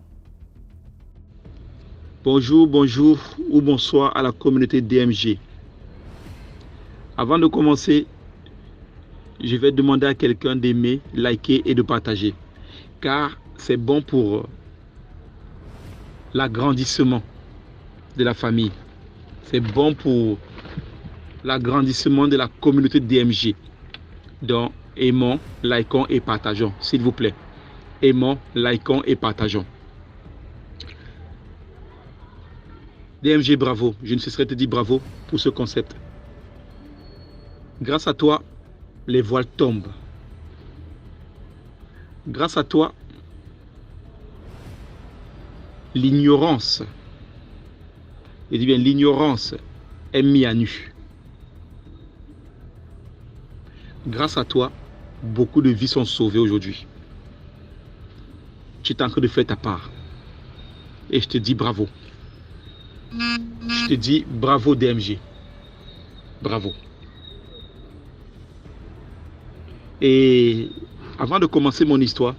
Bonjour ou bonsoir à la communauté DMG. Avant de commencer, je vais demander à quelqu'un d'aimer, liker et de partager. Car c'est bon pour l'agrandissement de la famille. C'est bon pour l'agrandissement de la communauté DMG. Donc, aimons, likons et partageons, s'il vous plaît. Aimons, likons et partageons. DMG, bravo. Je ne cesserai de te dire bravo pour ce concept. Grâce à toi, les voiles tombent. Grâce à toi, l'ignorance, je dis bien l'ignorance, est mise à nu. Grâce à toi, beaucoup de vies sont sauvées aujourd'hui. Tu es en train de faire ta part. Et je te dis bravo. Je te dis bravo DMG. Bravo. Et avant de commencer mon histoire,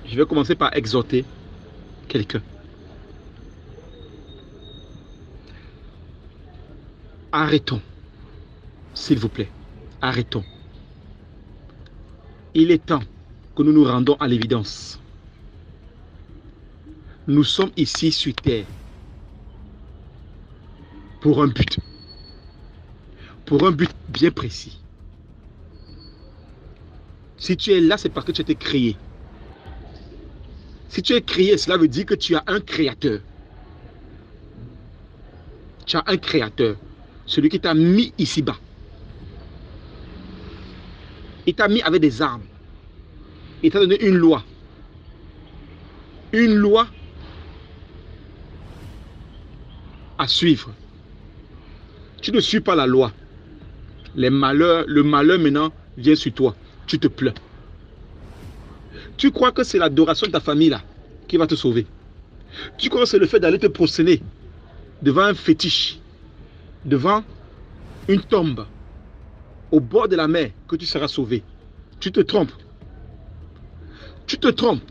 je vais commencer par exhorter quelqu'un. Arrêtons, s'il vous plaît, arrêtons. Il est temps que nous nous rendons à l'évidence. Nous sommes ici sur terre pour un but bien précis. Si tu es là, c'est parce que tu as été créé. Si tu es créé, cela veut dire que tu as un créateur. Tu as un créateur. Celui qui t'a mis ici-bas. Il t'a mis avec des armes. Il t'a donné une loi. Une loi à suivre. Tu ne suis pas la loi. Le malheur maintenant vient sur toi. Tu te plains. Tu crois que c'est l'adoration de ta famille là qui va te sauver. Tu crois que c'est le fait d'aller te prosterner devant un fétiche, devant une tombe, au bord de la mer que tu seras sauvé. Tu te trompes. Tu te trompes.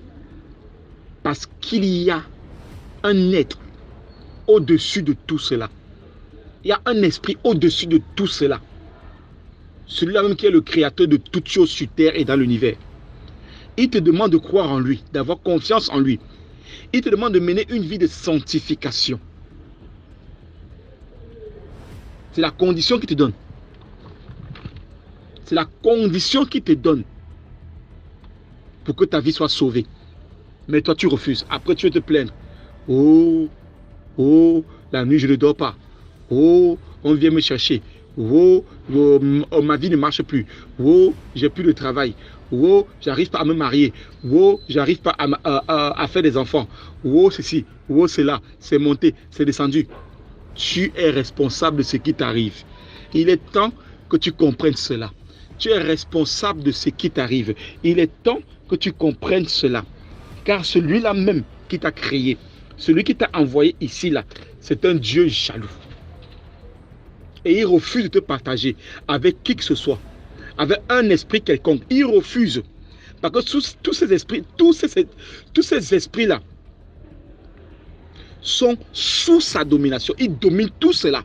Parce qu'il y a un être au-dessus de tout cela. Il y a un esprit au-dessus de tout cela. Celui-là même qui est le créateur de toutes choses sur terre et dans l'univers. Il te demande de croire en lui, d'avoir confiance en lui. Il te demande de mener une vie de sanctification. C'est la condition qu'il te donne. C'est la condition qu'il te donne pour que ta vie soit sauvée. Mais toi, tu refuses. Après, tu vas te plaindre. Oh, la nuit, je ne dors pas. Oh, on vient me chercher. Oh, ma vie ne marche plus. Oh, j'ai plus de travail. Oh, j'arrive pas à me marier. Oh, j'arrive pas à faire des enfants. Oh, ceci. Oh, c'est là. C'est monté. C'est descendu. Tu es responsable de ce qui t'arrive. Il est temps que tu comprennes cela. Tu es responsable de ce qui t'arrive. Il est temps que tu comprennes cela. Car celui-là même qui t'a créé, celui qui t'a envoyé ici, là, c'est un Dieu jaloux. Et il refuse de te partager avec qui que ce soit, avec un esprit quelconque. Il refuse. Parce que tous ces esprits-là sont sous sa domination. Il domine tout cela.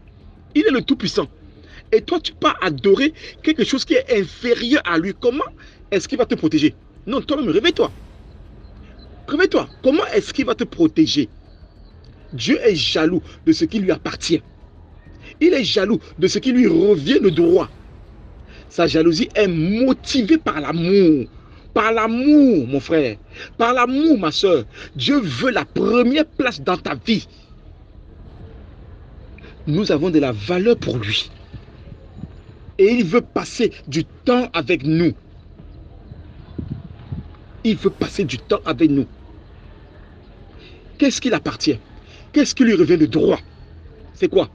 Il est le Tout-Puissant. Et toi, tu pars adorer quelque chose qui est inférieur à lui. Comment est-ce qu'il va te protéger? Non, toi-même, réveille-toi. Réveille-toi. Comment est-ce qu'il va te protéger? Dieu est jaloux de ce qui lui appartient. Il est jaloux de ce qui lui revient de droit. Sa jalousie est motivée par l'amour. Par l'amour, mon frère. Par l'amour, ma soeur. Dieu veut la première place dans ta vie. Nous avons de la valeur pour lui. Et il veut passer du temps avec nous. Il veut passer du temps avec nous. Qu'est-ce qui appartient? Qu'est-ce qui lui revient de droit? C'est quoi?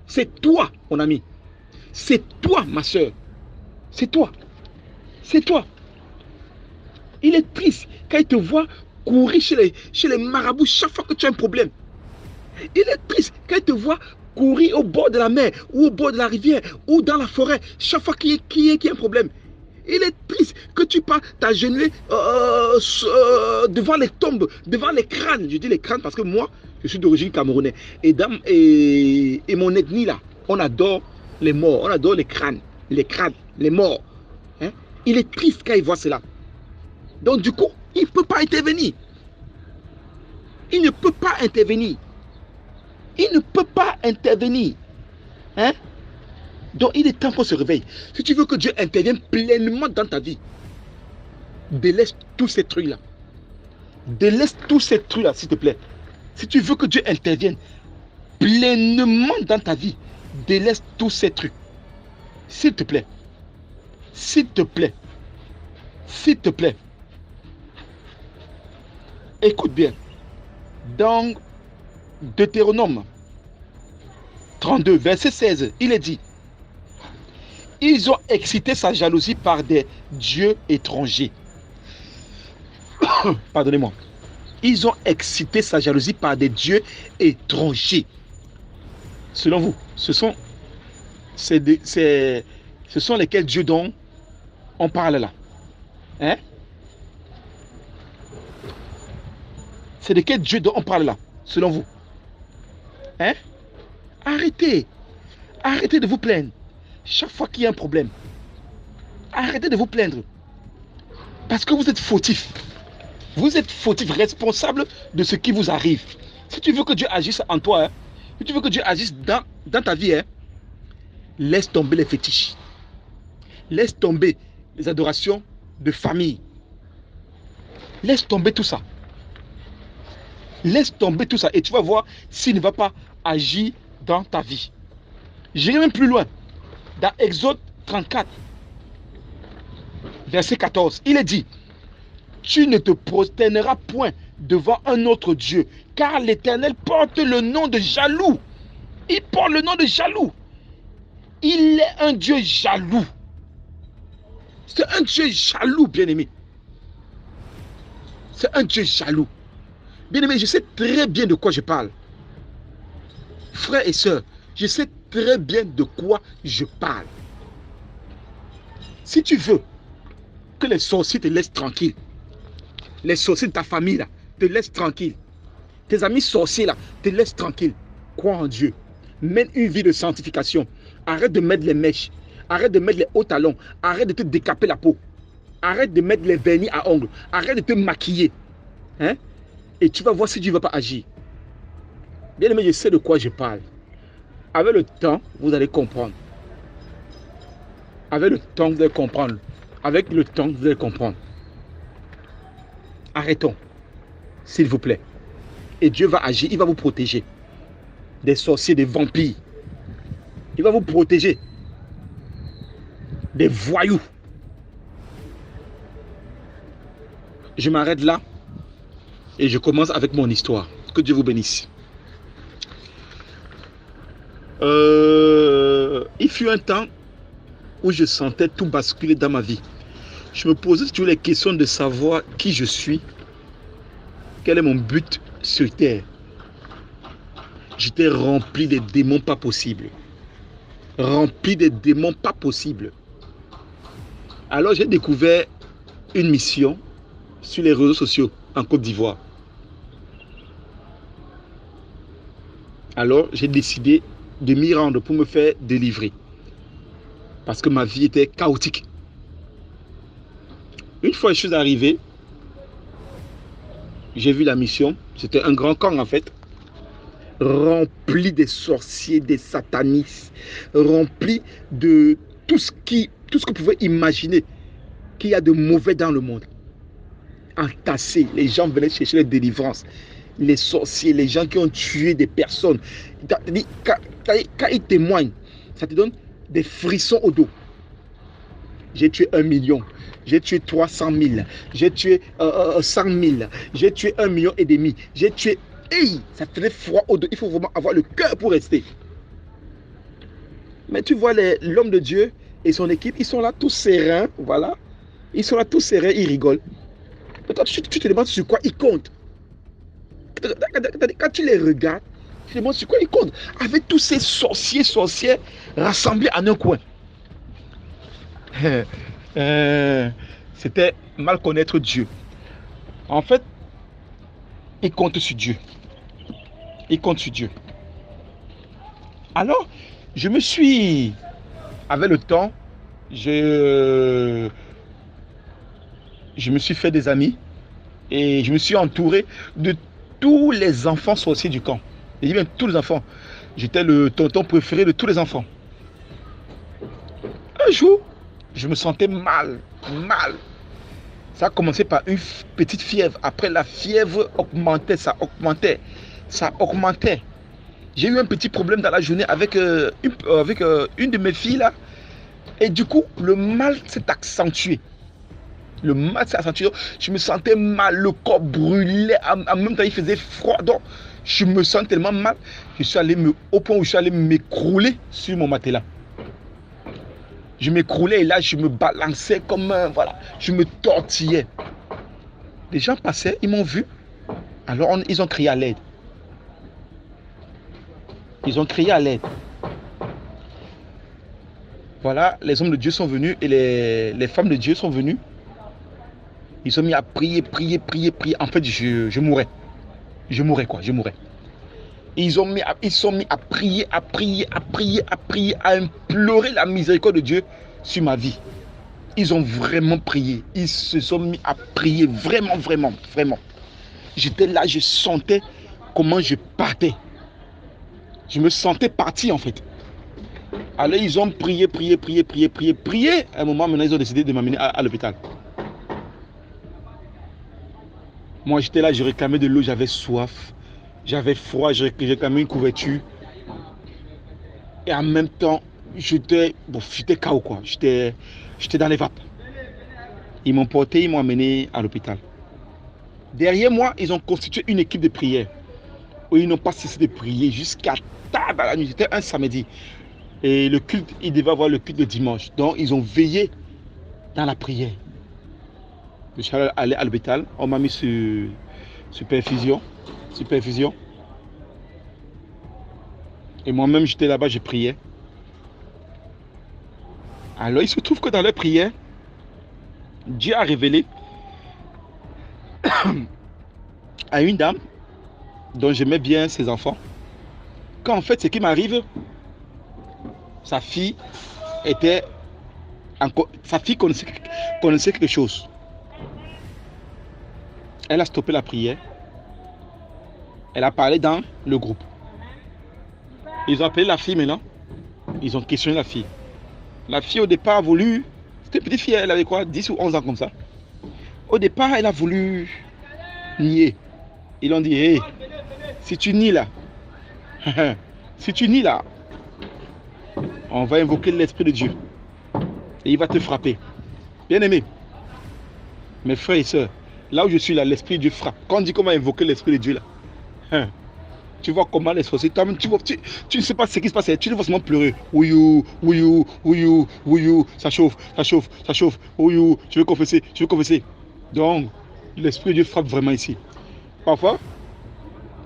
C'est toi, mon ami. C'est toi, ma soeur. C'est toi. C'est toi. Il est triste quand il te voit courir chez les marabouts chaque fois que tu as un problème. Il est triste quand il te voit courir au bord de la mer ou au bord de la rivière ou dans la forêt chaque fois qu'il y a un problème. Il est triste que tu pars t'agenouiller devant les tombes, devant les crânes. Je dis les crânes parce que moi, je suis d'origine camerounaise. Et mon ethnie là, on adore les morts, on adore les crânes, les morts. Il est triste quand il voit cela. Donc du coup, il ne peut pas intervenir. Il ne peut pas intervenir. Il ne peut pas intervenir. Hein? Donc il est temps qu'on se réveille. Si tu veux que Dieu intervienne pleinement dans ta vie, délaisse tous ces trucs-là. Délaisse tous ces trucs-là, s'il te plaît. Si tu veux que Dieu intervienne pleinement dans ta vie, délaisse tous ces trucs. S'il te plaît. S'il te plaît. S'il te plaît. Écoute bien. Dans Deutéronome 32, verset 16, il est dit: ils ont excité sa jalousie par des dieux étrangers. Pardonnez-moi. Ils ont excité sa jalousie par des dieux étrangers. Selon vous, ce sont lesquels dieux dont on parle là? Hein? C'est de quel Dieu dont on parle là, selon vous? Hein? Arrêtez. Arrêtez de vous plaindre. Chaque fois qu'il y a un problème, arrêtez de vous plaindre. Parce que vous êtes fautif. Vous êtes fautif, responsable de ce qui vous arrive. Si tu veux que Dieu agisse en toi, hein, si tu veux que Dieu agisse dans ta vie, hein, laisse tomber les fétiches. Laisse tomber les adorations de famille. Laisse tomber tout ça. Laisse tomber tout ça et tu vas voir s'il ne va pas agir dans ta vie. J'irai même plus loin. Dans Exode 34, verset 14, il est dit: tu ne te prosterneras point devant un autre Dieu, car l'Éternel porte le nom de jaloux. Il porte le nom de jaloux. Il est un Dieu jaloux. C'est un Dieu jaloux, bien-aimé. C'est un Dieu jaloux. Bien-aimé, je sais très bien de quoi je parle. Frères et sœurs, je sais très bien de quoi je parle. Si tu veux que les sorciers te laissent tranquille, les sorciers de ta famille là, te laissent tranquille, tes amis sorciers là, te laissent tranquille, crois en Dieu. Mène une vie de sanctification. Arrête de mettre les mèches. Arrête de mettre les hauts talons. Arrête de te décaper la peau. Arrête de mettre les vernis à ongles. Arrête de te maquiller. Hein? Et tu vas voir si Dieu ne va pas agir. Bien aimé, je sais de quoi je parle. Avec le temps, vous allez comprendre. Avec le temps, vous allez comprendre. Avec le temps, vous allez comprendre. Arrêtons, s'il vous plaît. Et Dieu va agir, il va vous protéger. Des sorciers, des vampires. Il va vous protéger. Des voyous. Je m'arrête là. Et je commence avec mon histoire. Que Dieu vous bénisse. Il fut un temps où je sentais tout basculer dans ma vie. Je me posais toujours les questions de savoir qui je suis. Quel est mon but sur terre. J'étais rempli des démons pas possibles. Rempli des démons pas possibles. Alors j'ai découvert une mission sur les réseaux sociaux en Côte d'Ivoire. Alors j'ai décidé de m'y rendre pour me faire délivrer. Parce que ma vie était chaotique. Une fois je suis arrivé, j'ai vu la mission. C'était un grand camp en fait. Rempli des sorciers, des satanistes. Rempli de tout ce que vous pouvez imaginer qu'il y a de mauvais dans le monde. Entassés, les gens venaient chercher la délivrance. Les sorciers, les gens qui ont tué des personnes. Quand ils témoignent, ça te donne des frissons au dos. J'ai tué 1 million, j'ai tué 300 000, j'ai tué 100 000, j'ai tué 1,5 million, j'ai tué... Hey, ça faisait froid au dos. Il faut vraiment avoir le cœur pour rester. Mais tu vois l'homme de Dieu et son équipe, ils sont là tous sereins, voilà. Ils sont là tous sereins, ils rigolent. Mais toi, tu te demandes sur quoi ils comptent. Quand tu les regardes, tu te demandes sur quoi ils comptent. Avec tous ces sorciers rassemblés en un coin. C'était mal connaître Dieu. En fait, ils comptent sur Dieu. Ils comptent sur Dieu. Alors, je me suis, avec le temps, je me suis fait des amis et je me suis entouré de tous les enfants sorciers du camp. Je dis bien tous les enfants. J'étais le tonton préféré de tous les enfants. Un jour, je me sentais mal. Ça a commencé par une petite fièvre. Après, la fièvre augmentait, ça augmentait. J'ai eu un petit problème dans la journée avec une de mes filles là. Et du coup, le mal s'est accentué. Je me sentais mal, le corps brûlait. En même temps, il faisait froid. Donc, je me sens tellement mal. Je suis allé au point où je suis allé m'écrouler sur mon matelas. Je m'écroulais et là, je me balançais comme voilà, je me tortillais. Les gens passaient, ils m'ont vu. Alors, ils ont crié à l'aide. Voilà, les hommes de Dieu sont venus et les femmes de Dieu sont venues. Ils sont mis à prier. En fait, je mourais. Je mourais. Ils sont mis à prier, à implorer la miséricorde de Dieu sur ma vie. Ils ont vraiment prié. Ils se sont mis à prier vraiment. J'étais là, je sentais comment je partais. Je me sentais parti en fait. Alors ils ont prié. À un moment, maintenant, ils ont décidé de m'amener à l'hôpital. Moi, j'étais là, je réclamais de l'eau, j'avais soif. J'avais froid, je réclamais une couverture. Et en même temps, j'étais KO quoi. J'étais dans les vapes. Ils m'ont porté, ils m'ont amené à l'hôpital. Derrière moi, ils ont constitué une équipe de prière. Où ils n'ont pas cessé de prier jusqu'à tard dans la nuit. C'était un samedi. Et le culte, il devait avoir le culte de dimanche. Donc, ils ont veillé dans la prière. Je suis allé à l'hôpital. On m'a mis sur supervision. Et moi-même, j'étais là-bas, je priais. Alors, il se trouve que dans leur prière, Dieu a révélé à une dame dont j'aimais bien ses enfants, qu'en fait, ce qui m'arrive, sa fille connaissait quelque chose. Elle a stoppé la prière. Elle a parlé dans le groupe. Ils ont appelé la fille maintenant. Ils ont questionné la fille. La fille au départ a voulu... C'était une petite fille, elle avait quoi, 10 ou 11 ans comme ça. Au départ, elle a voulu nier. Ils ont dit, hey, si tu nies là, on va invoquer l'Esprit de Dieu. Et il va te frapper. Bien aimé, mes frères et sœurs, là où je suis là, l'Esprit de Dieu frappe. Quand on dit qu'on va invoquer l'Esprit de Dieu là, tu vois comment les sorciers, tu ne sais pas ce qui se passe, tu ne vas seulement pleurer. Ouïou, ça chauffe, ouïou, je veux confesser. Donc, l'Esprit de Dieu frappe vraiment ici. Parfois,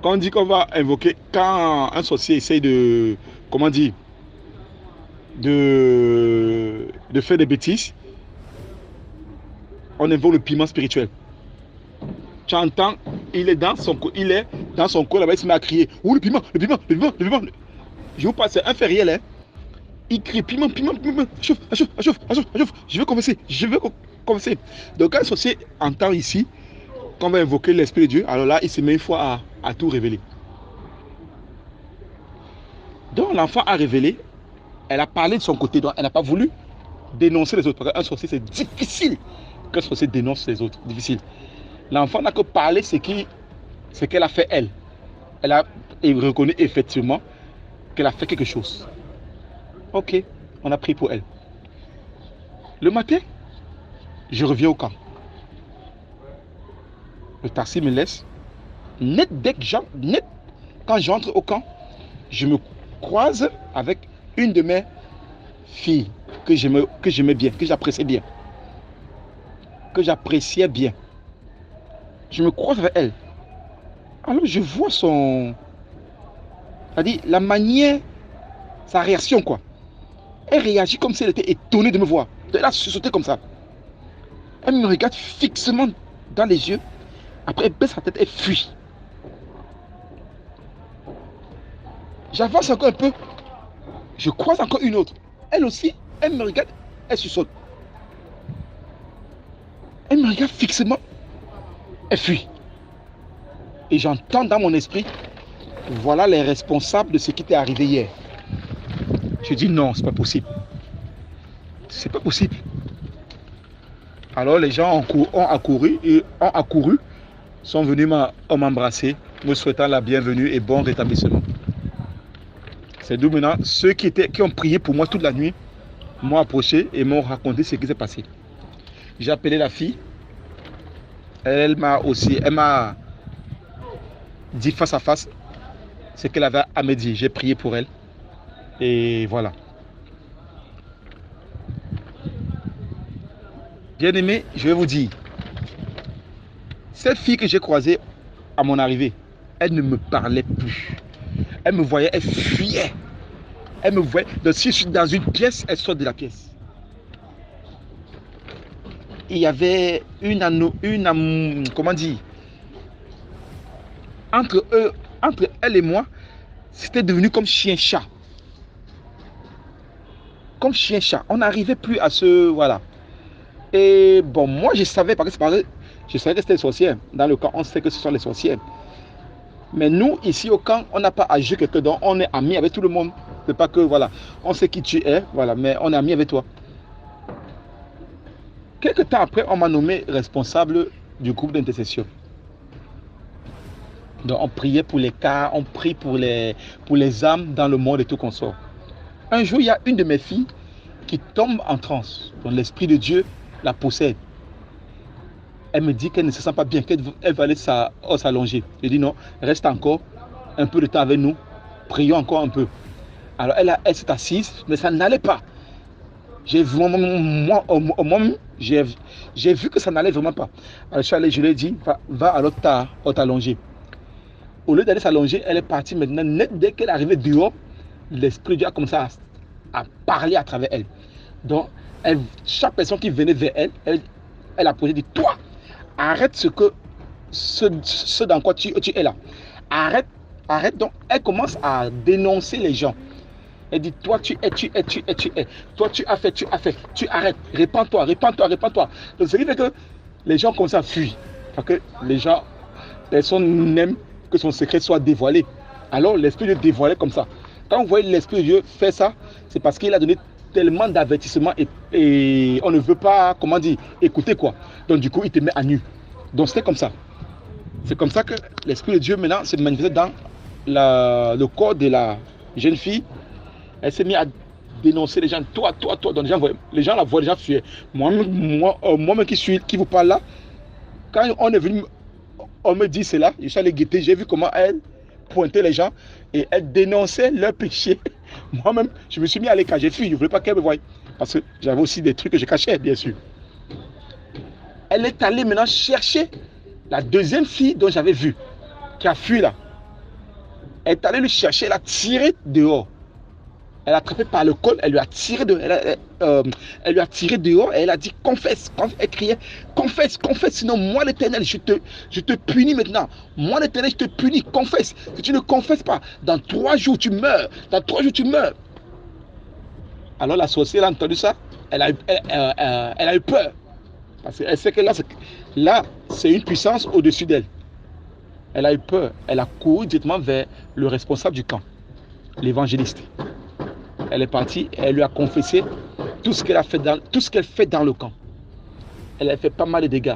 quand on dit qu'on va invoquer, quand un sorcier essaye de, comment dire, de faire des bêtises, on invoque le piment spirituel. Tu entends, il est dans son corps là-bas, il se met à crier. Ouh, le piment. Je vous passe, c'est inférieur là. Il crie piment, chauffe. Je veux confesser. Donc quand un sorcier entend ici qu'on va invoquer l'Esprit de Dieu, alors là, il se met une fois à tout révéler. Donc l'enfant a révélé, elle a parlé de son côté, donc elle n'a pas voulu dénoncer les autres. Parce qu'un sorcier, c'est difficile qu'un sorcier dénonce les autres. Difficile. L'enfant n'a que parlé ce qu'elle a fait elle. Elle a reconnu effectivement qu'elle a fait quelque chose. Ok, on a prié pour elle. Le matin, je reviens au camp. Le taxi me laisse. Quand j'entre au camp, je me croise avec une de mes filles que j'aimais bien, que j'appréciais bien. Je me croise avec elle. Alors je vois c'est-à-dire la manière, sa réaction quoi. Elle réagit comme si elle était étonnée de me voir. Elle a sauté comme ça. Elle me regarde fixement dans les yeux. Après elle baisse sa tête et fuit. J'avance encore un peu. Je croise encore une autre. Elle aussi, elle me regarde, elle se saute. Elle me regarde fixement, elle fuit. Et j'entends dans mon esprit, voilà les responsables de ce qui t'est arrivé hier. Je dis non, c'est pas possible. C'est pas possible. Alors les gens ont accouru, sont venus m'embrasser, me souhaitant la bienvenue et bon rétablissement. C'est d'où maintenant ceux qui ont prié pour moi toute la nuit m'ont approché et m'ont raconté ce qui s'est passé. J'ai appelé la fille. Elle m'a dit face à face ce qu'elle avait à me dire. J'ai prié pour elle. Et voilà. Bien aimé, je vais vous dire. Cette fille que j'ai croisée à mon arrivée, elle ne me parlait plus. Elle me voyait, elle fuyait. Elle me voyait. Donc si je suis dans une pièce, elle sort de la pièce. Il y avait comment dire, entre elle et moi, c'était devenu comme chien-chat. Comme chien-chat. On n'arrivait plus à se... Voilà. Et bon, moi je savais, parce que je savais que c'était les sorcières. Dans le camp, on sait que ce sont les sorcières. Mais nous, ici au camp, on n'a pas à jouer quelqu'un d'autre. On est amis avec tout le monde. C'est pas que, voilà, on sait qui tu es, voilà, mais on est amis avec toi. Quelques temps après, on m'a nommé responsable du groupe d'intercession. Donc, on priait pour les cas, on prie pour les âmes dans le monde et tout qu'on sort. Un jour, il y a une de mes filles qui tombe en transe. Donc, l'Esprit de Dieu la possède. Elle me dit qu'elle ne se sent pas bien, qu'elle va aller s'allonger. Je dis non, reste encore un peu de temps avec nous, prions encore un peu. Alors, elle s'est assise, mais ça n'allait pas. J'ai vu, j'ai vu que ça n'allait vraiment pas. Alors, je lui ai dit, va alors t'allonger. Au lieu d'aller s'allonger, elle est partie maintenant. Dès qu'elle est arrivée dehors, l'Esprit de Dieu a commencé à parler à travers elle. Donc, chaque personne qui venait vers elle, elle a posé, dit, toi, arrête ce dans quoi tu es là. Arrête. Donc, elle commence à dénoncer les gens. Elle dit, toi, tu es. Toi, tu as fait. Tu arrêtes. Répands-toi. Donc, ce qui fait que les gens commencent à fuir. Parce que les gens, personne n'aime que son secret soit dévoilé. Alors, l'Esprit de Dieu dévoilait comme ça. Quand vous voyez l'Esprit de Dieu faire ça, c'est parce qu'il a donné tellement d'avertissements et on ne veut pas, comment dire, écouter quoi. Donc, du coup, il te met à nu. Donc, c'était comme ça. C'est comme ça que l'Esprit de Dieu, maintenant, se manifeste dans le corps de la jeune fille. Elle s'est mise à dénoncer les gens. Toi. Donc les gens la voient, les gens fuient. Moi-même qui vous parle là, quand on est venu, on me dit cela, je suis allé guetter, j'ai vu comment elle pointait les gens et elle dénonçait leurs péchés. Moi-même, je me suis mis à l'écart, j'ai fui, je ne voulais pas qu'elle me voie. Parce que j'avais aussi des trucs que je cachais, bien sûr. Elle est allée maintenant chercher la deuxième fille dont j'avais vu, qui a fui là. Elle est allée le chercher, elle a tiré dehors. Elle a attrapé par le col, elle lui a tiré dehors et elle a dit confesse. Elle criait confesse, sinon moi l'Éternel, je te punis maintenant. Moi l'Éternel, je te punis, confesse. Si tu ne confesses pas, dans 3 jours tu meurs. Alors la sorcière a entendu ça, elle a eu peur. Parce qu'elle sait que là, c'est une puissance au-dessus d'elle. Elle a eu peur, elle a couru directement vers le responsable du camp, l'évangéliste. Elle est partie, elle lui a confessé tout ce qu'elle fait dans le camp. Elle a fait pas mal de dégâts,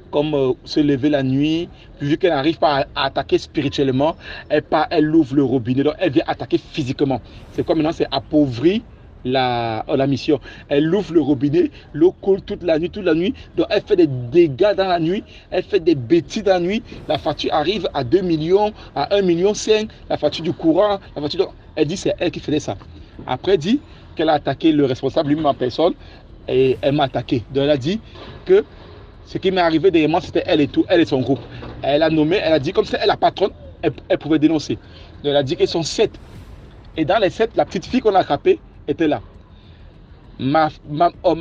comme se lever la nuit, vu qu'elle n'arrive pas à attaquer spirituellement, elle ouvre le robinet, donc elle vient attaquer physiquement. C'est comme maintenant, c'est appauvrir la mission. Elle ouvre le robinet, l'eau coule toute la nuit, donc elle fait des dégâts dans la nuit, elle fait des bêtises dans la nuit, la facture arrive à 2 millions, à 1,5 million, la facture du courant, elle dit c'est elle qui faisait ça. Après elle dit qu'elle a attaqué le responsable lui-même en personne et elle m'a attaqué. Donc elle a dit que ce qui m'est arrivé derrière moi c'était elle et tout, elle et son groupe. Elle a nommé, elle a dit comme c'est elle la patronne, elle pouvait dénoncer. Donc elle a dit qu'ils sont 7. Et dans les 7, la petite fille qu'on a attrapée était là. Ma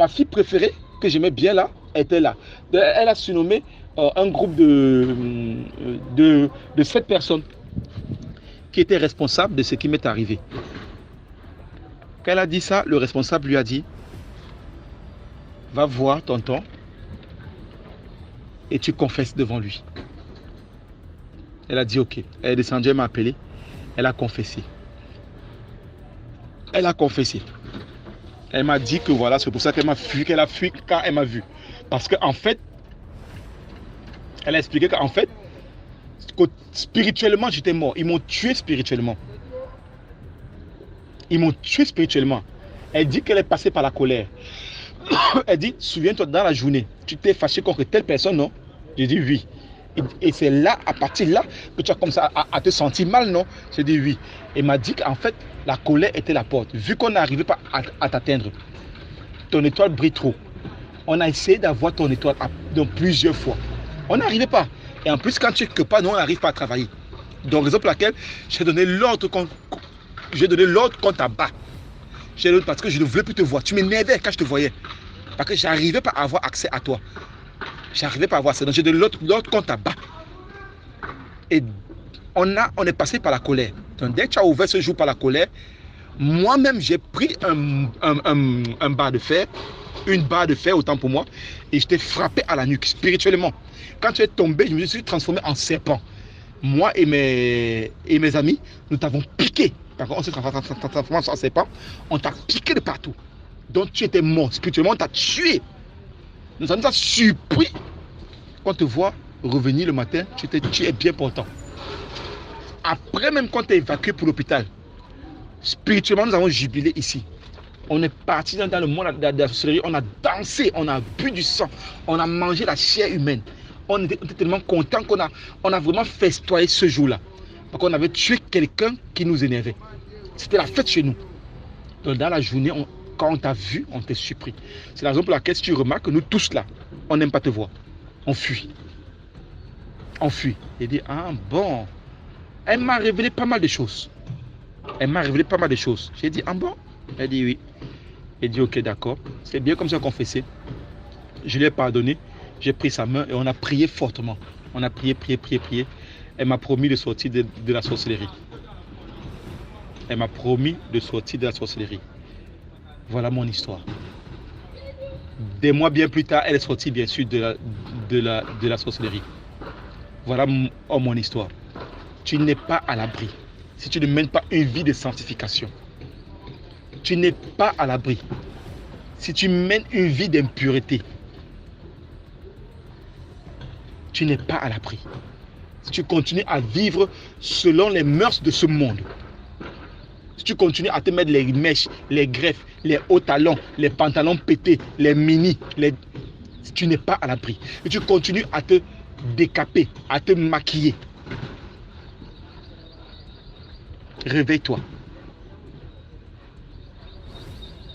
fille préférée, que j'aimais bien là, était là. Elle a surnommé un groupe de 7 personnes qui étaient responsables de ce qui m'est arrivé. Quand elle a dit ça, le responsable lui a dit, va voir tonton et tu confesses devant lui. Elle a dit ok. Elle est descendue, elle m'a appelé. Elle a confessé. Elle a confessé. Elle m'a dit que voilà, c'est pour ça qu'elle a fui quand elle m'a vu. Parce qu'en fait, elle a expliqué qu'en fait, spirituellement, j'étais mort. Ils m'ont tué spirituellement. Ils m'ont tué spirituellement. Elle dit qu'elle est passée par la colère. Elle dit, souviens-toi, dans la journée, tu t'es fâché contre telle personne, non? J'ai dit oui. Et c'est là, à partir de là, que tu as commencé à te sentir mal, non? J'ai dit oui. Elle m'a dit qu'en fait, la colère était la porte. Vu qu'on n'arrivait pas à t'atteindre, ton étoile brille trop. On a essayé d'avoir ton étoile dans plusieurs fois. On n'arrivait pas. Et en plus, quand tu es quelque part, nous, on n'arrive pas à travailler. Donc, raison pour laquelle j'ai donné l'ordre qu'on t'abat. J'ai donné parce que je ne voulais plus te voir. Tu m'énervais quand je te voyais. Parce que je n'arrivais pas à avoir accès à toi. Je n'arrivais pas à avoir ça. Donc, j'ai donné l'ordre qu'on t'abat. Et on est passé par la colère. Donc, dès que tu as ouvert ce jour par la colère, moi-même, j'ai pris un barre de fer, une barre de fer, autant pour moi, et je t'ai frappé à la nuque, spirituellement. Quand tu es tombé, je me suis transformé en serpent. Moi et mes amis, nous t'avons piqué. On s'est transformé en serpent, on t'a piqué de partout. Donc tu étais mort, spirituellement, on t'a tué. Nous avons surpris. Quand on te voit revenir le matin, tu es bien portant. Après même quand tu es évacué pour l'hôpital, spirituellement, nous avons jubilé ici. On est parti dans le monde de la sorcellerie, on a dansé, on a bu du sang, on a mangé la chair humaine. On était tellement contents qu'on a vraiment festoyé ce jour-là. Parce qu'on avait tué quelqu'un qui nous énervait. C'était la fête chez nous. Donc dans la journée, quand on t'a vu, on t'est surpris. C'est la raison pour laquelle si tu remarques que nous tous là, on n'aime pas te voir. On fuit. On fuit. Et dit, ah bon. Elle m'a révélé pas mal de choses. J'ai dit, ah bon? Elle dit oui. Elle dit ok, d'accord. C'est bien comme ça qu'on fait. Je lui ai pardonné. J'ai pris sa main et on a prié fortement. On a prié. Elle m'a promis de sortir de la sorcellerie. Voilà mon histoire. Des mois bien plus tard, elle est sortie bien sûr de la sorcellerie. Voilà mon histoire. Tu n'es pas à l'abri. Si tu ne mènes pas une vie de sanctification, tu n'es pas à l'abri. Si tu mènes une vie d'impureté, tu n'es pas à l'abri. Si tu continues à vivre selon les mœurs de ce monde, si tu continues à te mettre les mèches, les greffes, les hauts talons, les pantalons pétés, les mini, tu n'es pas à l'abri. Si tu continues à te décaper, à te maquiller, réveille-toi.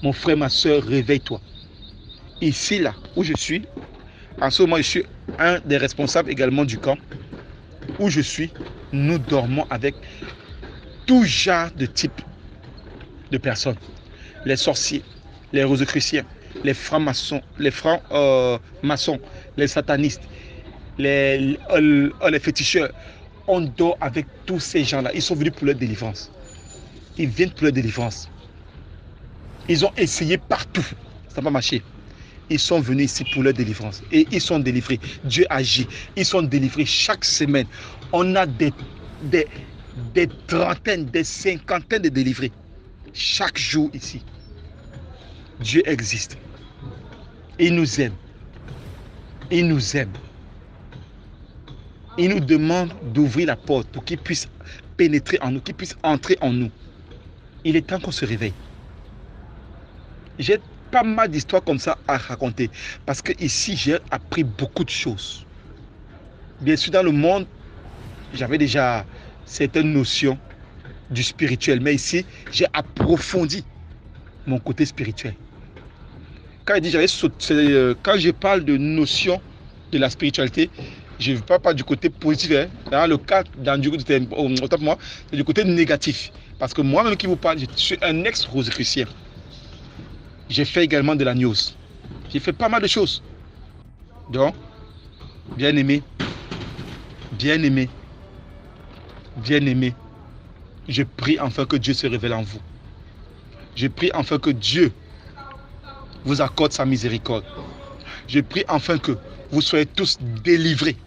Mon frère, ma soeur, réveille-toi. Ici, là, où je suis, en ce moment, je suis un des responsables également du camp. Où je suis, nous dormons avec tout genre de type de personnes. Les sorciers, les rosicruciens, les francs-maçons, les satanistes, les féticheurs. On dort avec tous ces gens-là. Ils sont venus pour leur délivrance. Ils viennent pour leur délivrance. Ils ont essayé partout. Ça n'a pas marché. Ils sont venus ici pour leur délivrance. Et ils sont délivrés. Dieu agit. Ils sont délivrés chaque semaine. On a des trentaines, des cinquantaines de délivrés. Chaque jour ici. Dieu existe. Il nous aime. Il nous aime. Il nous demande d'ouvrir la porte pour qu'il puisse pénétrer en nous, qu'il puisse entrer en nous. Il est temps qu'on se réveille. J'ai pas mal d'histoires comme ça à raconter parce que ici j'ai appris beaucoup de choses. Bien sûr, dans le monde, j'avais déjà certaines notions du spirituel, mais ici, j'ai approfondi mon côté spirituel. Quand je parle de notions de la spiritualité, je ne parle pas du côté positif. Dans le cas, autant pour moi, c'est du côté négatif. Parce que moi-même qui vous parle, je suis un ex-rosicrucien. J'ai fait également de la news. J'ai fait pas mal de choses. Donc, bien aimé, je prie enfin que Dieu se révèle en vous. Je prie enfin que Dieu vous accorde sa miséricorde. Je prie enfin que vous soyez tous délivrés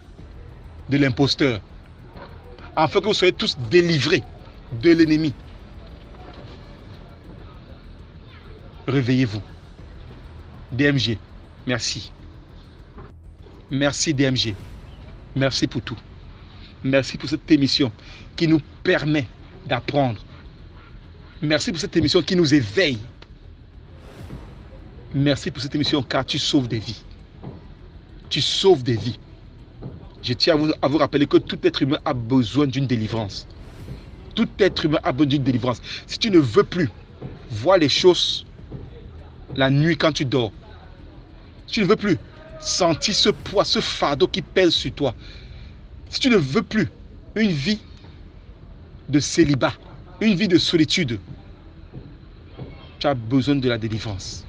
de l'imposteur. Afin que vous soyez tous délivrés de l'ennemi. Réveillez-vous. DMG, merci. Merci DMG. Merci pour tout. Merci pour cette émission qui nous permet d'apprendre. Merci pour cette émission qui nous éveille. Merci pour cette émission car tu sauves des vies. Tu sauves des vies. Je tiens à vous rappeler que tout être humain a besoin d'une délivrance. Tout être humain a besoin d'une délivrance. Si tu ne veux plus voir les choses la nuit quand tu dors, si tu ne veux plus sentir ce poids, ce fardeau qui pèse sur toi, si tu ne veux plus une vie de célibat, une vie de solitude, tu as besoin de la délivrance.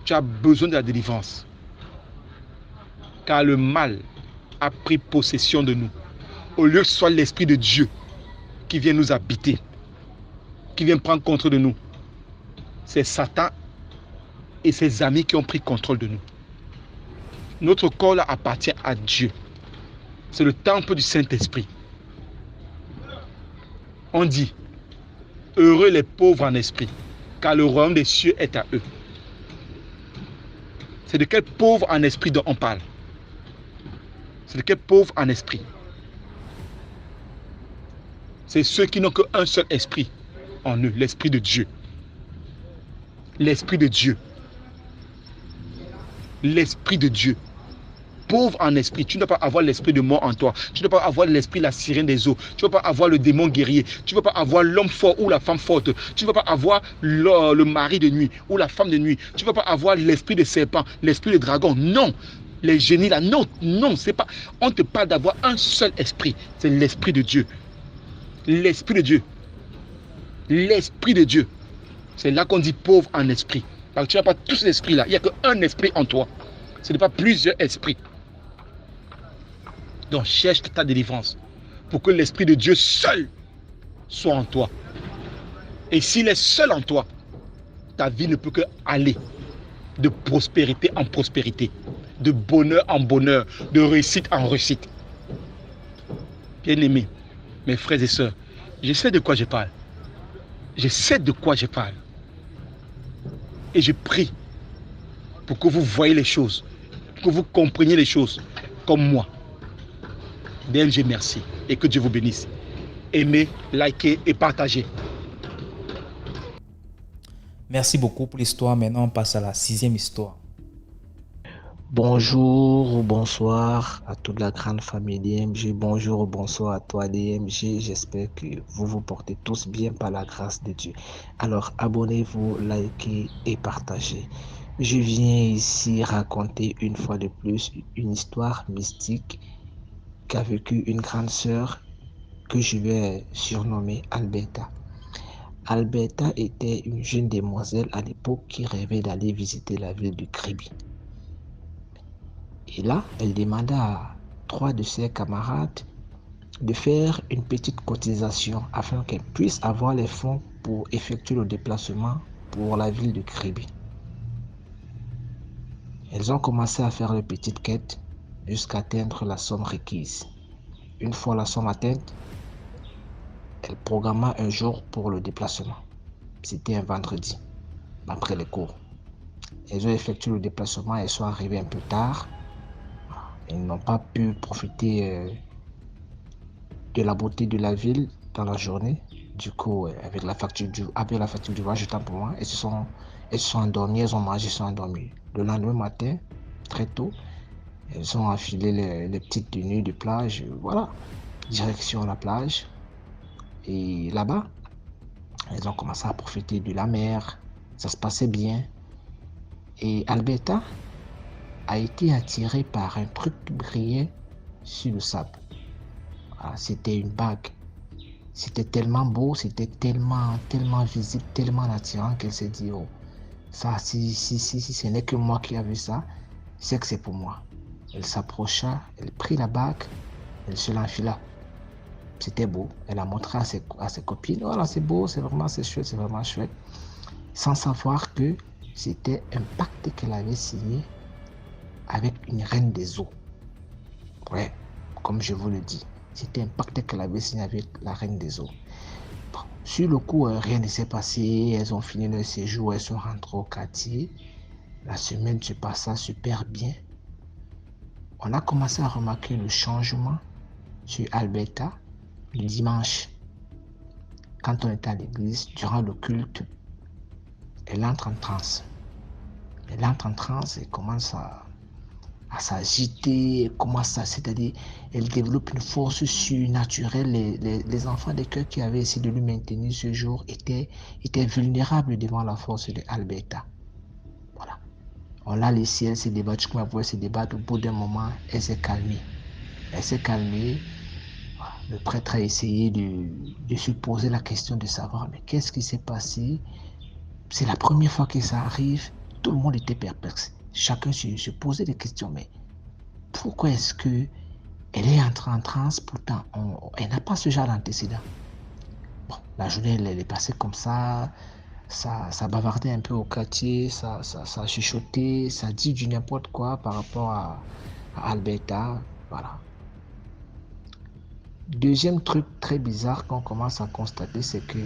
Tu as besoin de la délivrance. Car le mal a pris possession de nous. Au lieu que ce soit l'Esprit de Dieu qui vient nous habiter, qui vient prendre contrôle de nous, c'est Satan et ses amis qui ont pris contrôle de nous. Notre corps là appartient à Dieu. C'est le temple du Saint-Esprit. On dit, heureux les pauvres en esprit, car le royaume des cieux est à eux. C'est de quel pauvre en esprit dont on parle? C'est de quel pauvre en esprit? C'est ceux qui n'ont qu'un seul esprit en eux, l'esprit de Dieu. L'esprit de Dieu. L'esprit de Dieu. Pauvre en esprit, tu ne dois pas avoir l'esprit de mort en toi. Tu ne dois pas avoir l'esprit la sirène des eaux. Tu ne dois pas avoir le démon guerrier. Tu ne dois pas avoir l'homme fort ou la femme forte. Tu ne dois pas avoir le mari de nuit ou la femme de nuit. Tu ne dois pas avoir l'esprit de serpent, l'esprit de dragon. Non. Les génies là, non, non, c'est pas. On te parle d'avoir un seul esprit. C'est l'esprit de Dieu. L'esprit de Dieu. L'esprit de Dieu. C'est là qu'on dit pauvre en esprit. Parce que tu n'as pas tous les esprits là. Il n'y a qu'un esprit en toi. Ce n'est pas plusieurs esprits. Donc cherche ta délivrance pour que l'Esprit de Dieu seul soit en toi. Et s'il est seul en toi, ta vie ne peut que aller de prospérité en prospérité, de bonheur en bonheur, de réussite en réussite. Bien-aimés, mes frères et sœurs, je sais de quoi je parle. Je sais de quoi je parle. Et je prie pour que vous voyez les choses, que vous compreniez les choses comme moi. DMG, merci et que Dieu vous bénisse. Aimez, likez et partagez. Merci beaucoup pour l'histoire. Maintenant, on passe à la 6e histoire. Bonjour ou bonsoir à toute la grande famille DMG. Bonjour ou bonsoir à toi DMG. J'espère que vous vous portez tous bien par la grâce de Dieu. Alors, abonnez-vous, likez et partagez. Je viens ici raconter une fois de plus une histoire mystique qu'a vécu une grande sœur que je vais surnommer Alberta. Alberta était une jeune demoiselle à l'époque qui rêvait d'aller visiter la ville du Kribi. Et là, elle demanda à 3 de ses camarades de faire une petite cotisation afin qu'elle puisse avoir les fonds pour effectuer le déplacement pour la ville de Kribi. Elles ont commencé à faire de petites quêtes jusqu'à atteindre la somme requise. Une fois la somme atteinte, elle programma un jour pour le déplacement. C'était un vendredi, après les cours. Elles ont effectué le déplacement, elles sont arrivées un peu tard. Elles n'ont pas pu profiter de la beauté de la ville dans la journée. Du coup, avec la facture du voyage, temps pour moi, elles se sont endormies, elles ont mangé, elles sont endormies. Le lendemain matin, très tôt, elles ont enfilé les petites tenues de plage, voilà, direction la plage. Et là-bas, elles ont commencé à profiter de la mer, ça se passait bien. Et Alberta a été attirée par un truc qui brillait sur le sable. Voilà, c'était une bague. C'était tellement beau, c'était tellement visible, tellement attirant qu'elle s'est dit, oh, ça, si ce n'est que moi qui ai vu ça, c'est que c'est pour moi. Elle s'approcha, elle prit la bague, elle se l'enfila. C'était beau. Elle a montré à ses copines, voilà, c'est beau, c'est chouette, c'est vraiment chouette. Sans savoir que c'était un pacte qu'elle avait signé avec une reine des eaux. Ouais, comme je vous le dis, c'était un pacte qu'elle avait signé avec la reine des eaux. Bon, sur le coup, rien ne s'est passé. Elles ont fini leur séjour, elles sont rentrées au quartier. La semaine se passa super bien. On a commencé à remarquer le changement sur Alberta le dimanche. Quand on était à l'église, durant le culte, elle entre en transe. Elle entre en transe et commence à s'agiter, c'est-à-dire, elle développe une force surnaturelle. Les enfants de cœur qui avaient essayé de lui maintenir ce jour étaient vulnérables devant la force de Alberta. Voilà. On l'a laissé, elle s'est débattue, comme elle pouvait se débattre. Au bout d'un moment, elle s'est calmée. Le prêtre a essayé de se poser la question de savoir, mais qu'est-ce qui s'est passé? C'est la première fois que ça arrive. Tout le monde était perplexe. Chacun se posait des questions, mais pourquoi est-ce que elle est entrée en transe? Pourtant, elle n'a pas ce genre d'antécédent. Bon, la journée, elle est passée comme ça bavardait un peu au quartier, ça chuchotait, ça dit du n'importe quoi par rapport à Alberta, voilà. Deuxième truc très bizarre qu'on commence à constater, c'est que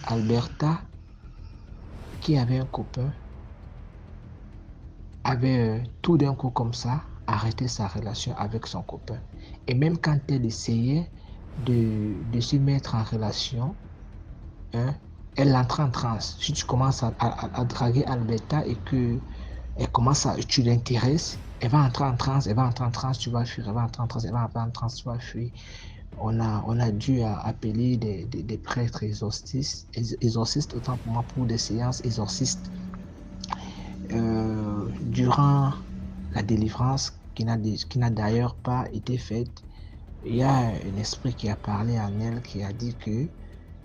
Alberta, qui avait un copain, avait tout d'un coup comme ça arrêté sa relation avec son copain. Et même quand elle essayait de se mettre en relation, elle entre en transe. Si tu commences à draguer Alberta et que tu l'intéresses, elle va entrer en transe, tu vas fuir, elle va entrer en transe, tu vas fuir. On a dû appeler des prêtres exorcistes, autant pour moi, pour des séances exorcistes. Durant la délivrance, qui n'a d'ailleurs pas été faite, il y a un esprit qui a parlé en elle, qui a dit que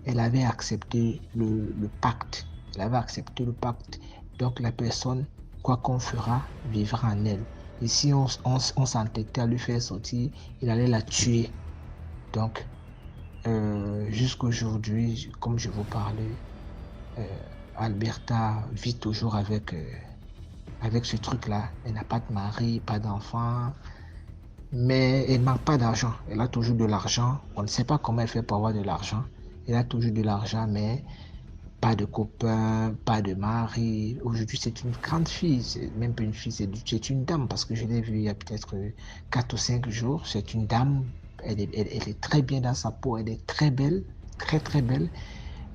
elle avait accepté le pacte. Elle avait accepté le pacte. Donc la personne, quoi qu'on fera, vivra en elle. Et si on s'entêtait à lui faire sortir, il allait la tuer. Donc, jusqu'à aujourd'hui, comme je vous parlais, Alberta vit toujours avec ce truc-là. Elle n'a pas de mari, pas d'enfant, mais elle ne manque pas d'argent. Elle a toujours de l'argent. On ne sait pas comment elle fait pour avoir de l'argent. Elle a toujours de l'argent, mais pas de copain, pas de mari. Aujourd'hui, c'est une grande fille. C'est même pas une fille, c'est une dame, parce que je l'ai vue il y a peut-être 4 ou 5 jours. C'est une dame. Elle est très bien dans sa peau. Elle est très belle, très très belle.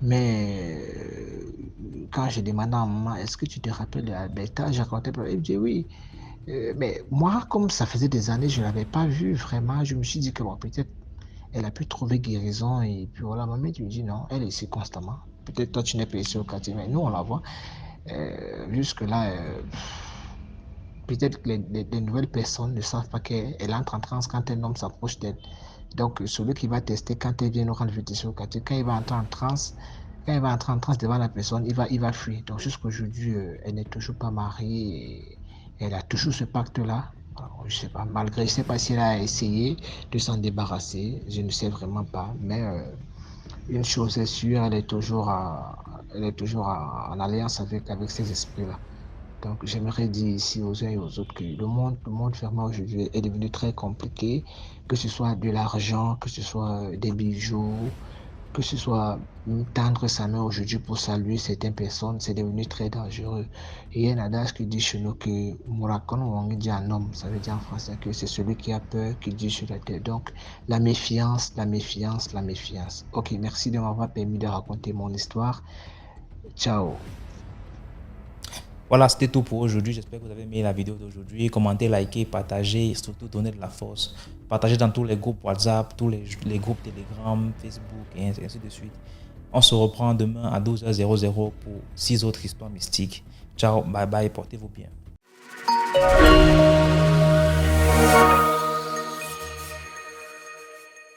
Mais quand je demandais à maman, est-ce que tu te rappelles d'Alberta? J'ai raconté, elle me dit oui. Mais moi, comme ça faisait des années, je ne l'avais pas vue vraiment. Je me suis dit que bon, peut-être elle a pu trouver guérison. Et puis voilà, maman, tu me dis non, elle est ici constamment. Peut-être toi, tu n'es pas ici au quartier, mais nous, on la voit. Jusque-là, peut-être que les nouvelles personnes ne savent pas qu'elle entre en transe quand un homme s'approche d'elle. Donc, celui qui va tester quand elle vient nous rendre visite au quartier, quand il va entrer en transe devant la personne, il va fuir. Donc, jusqu'aujourd'hui, elle n'est toujours pas mariée et elle a toujours ce pacte-là. Alors, je sais pas, je ne sais pas si elle a essayé de s'en débarrasser, je ne sais vraiment pas, mais une chose est sûre, elle est toujours en alliance avec ces esprits-là. Donc, j'aimerais dire ici aux uns et aux autres que le monde vraiment aujourd'hui est devenu très compliqué, que ce soit de l'argent, que ce soit des bijoux, que ce soit tendre sa main aujourd'hui pour saluer certaines personnes, c'est devenu très dangereux. Et il y a un adage qui dit chez nous que Murakon, on dit un homme, ça veut dire en français que c'est celui qui a peur qui dit sur la terre. Donc, la méfiance. Ok, merci de m'avoir permis de raconter mon histoire. Ciao. Voilà, c'était tout pour aujourd'hui. J'espère que vous avez aimé la vidéo d'aujourd'hui. Commentez, likez, partagez et surtout donnez de la force. Partagez dans tous les groupes WhatsApp, tous les groupes Telegram, Facebook et ainsi de suite. On se reprend demain à 12h00 pour 6 autres histoires mystiques. Ciao, bye bye, portez-vous bien.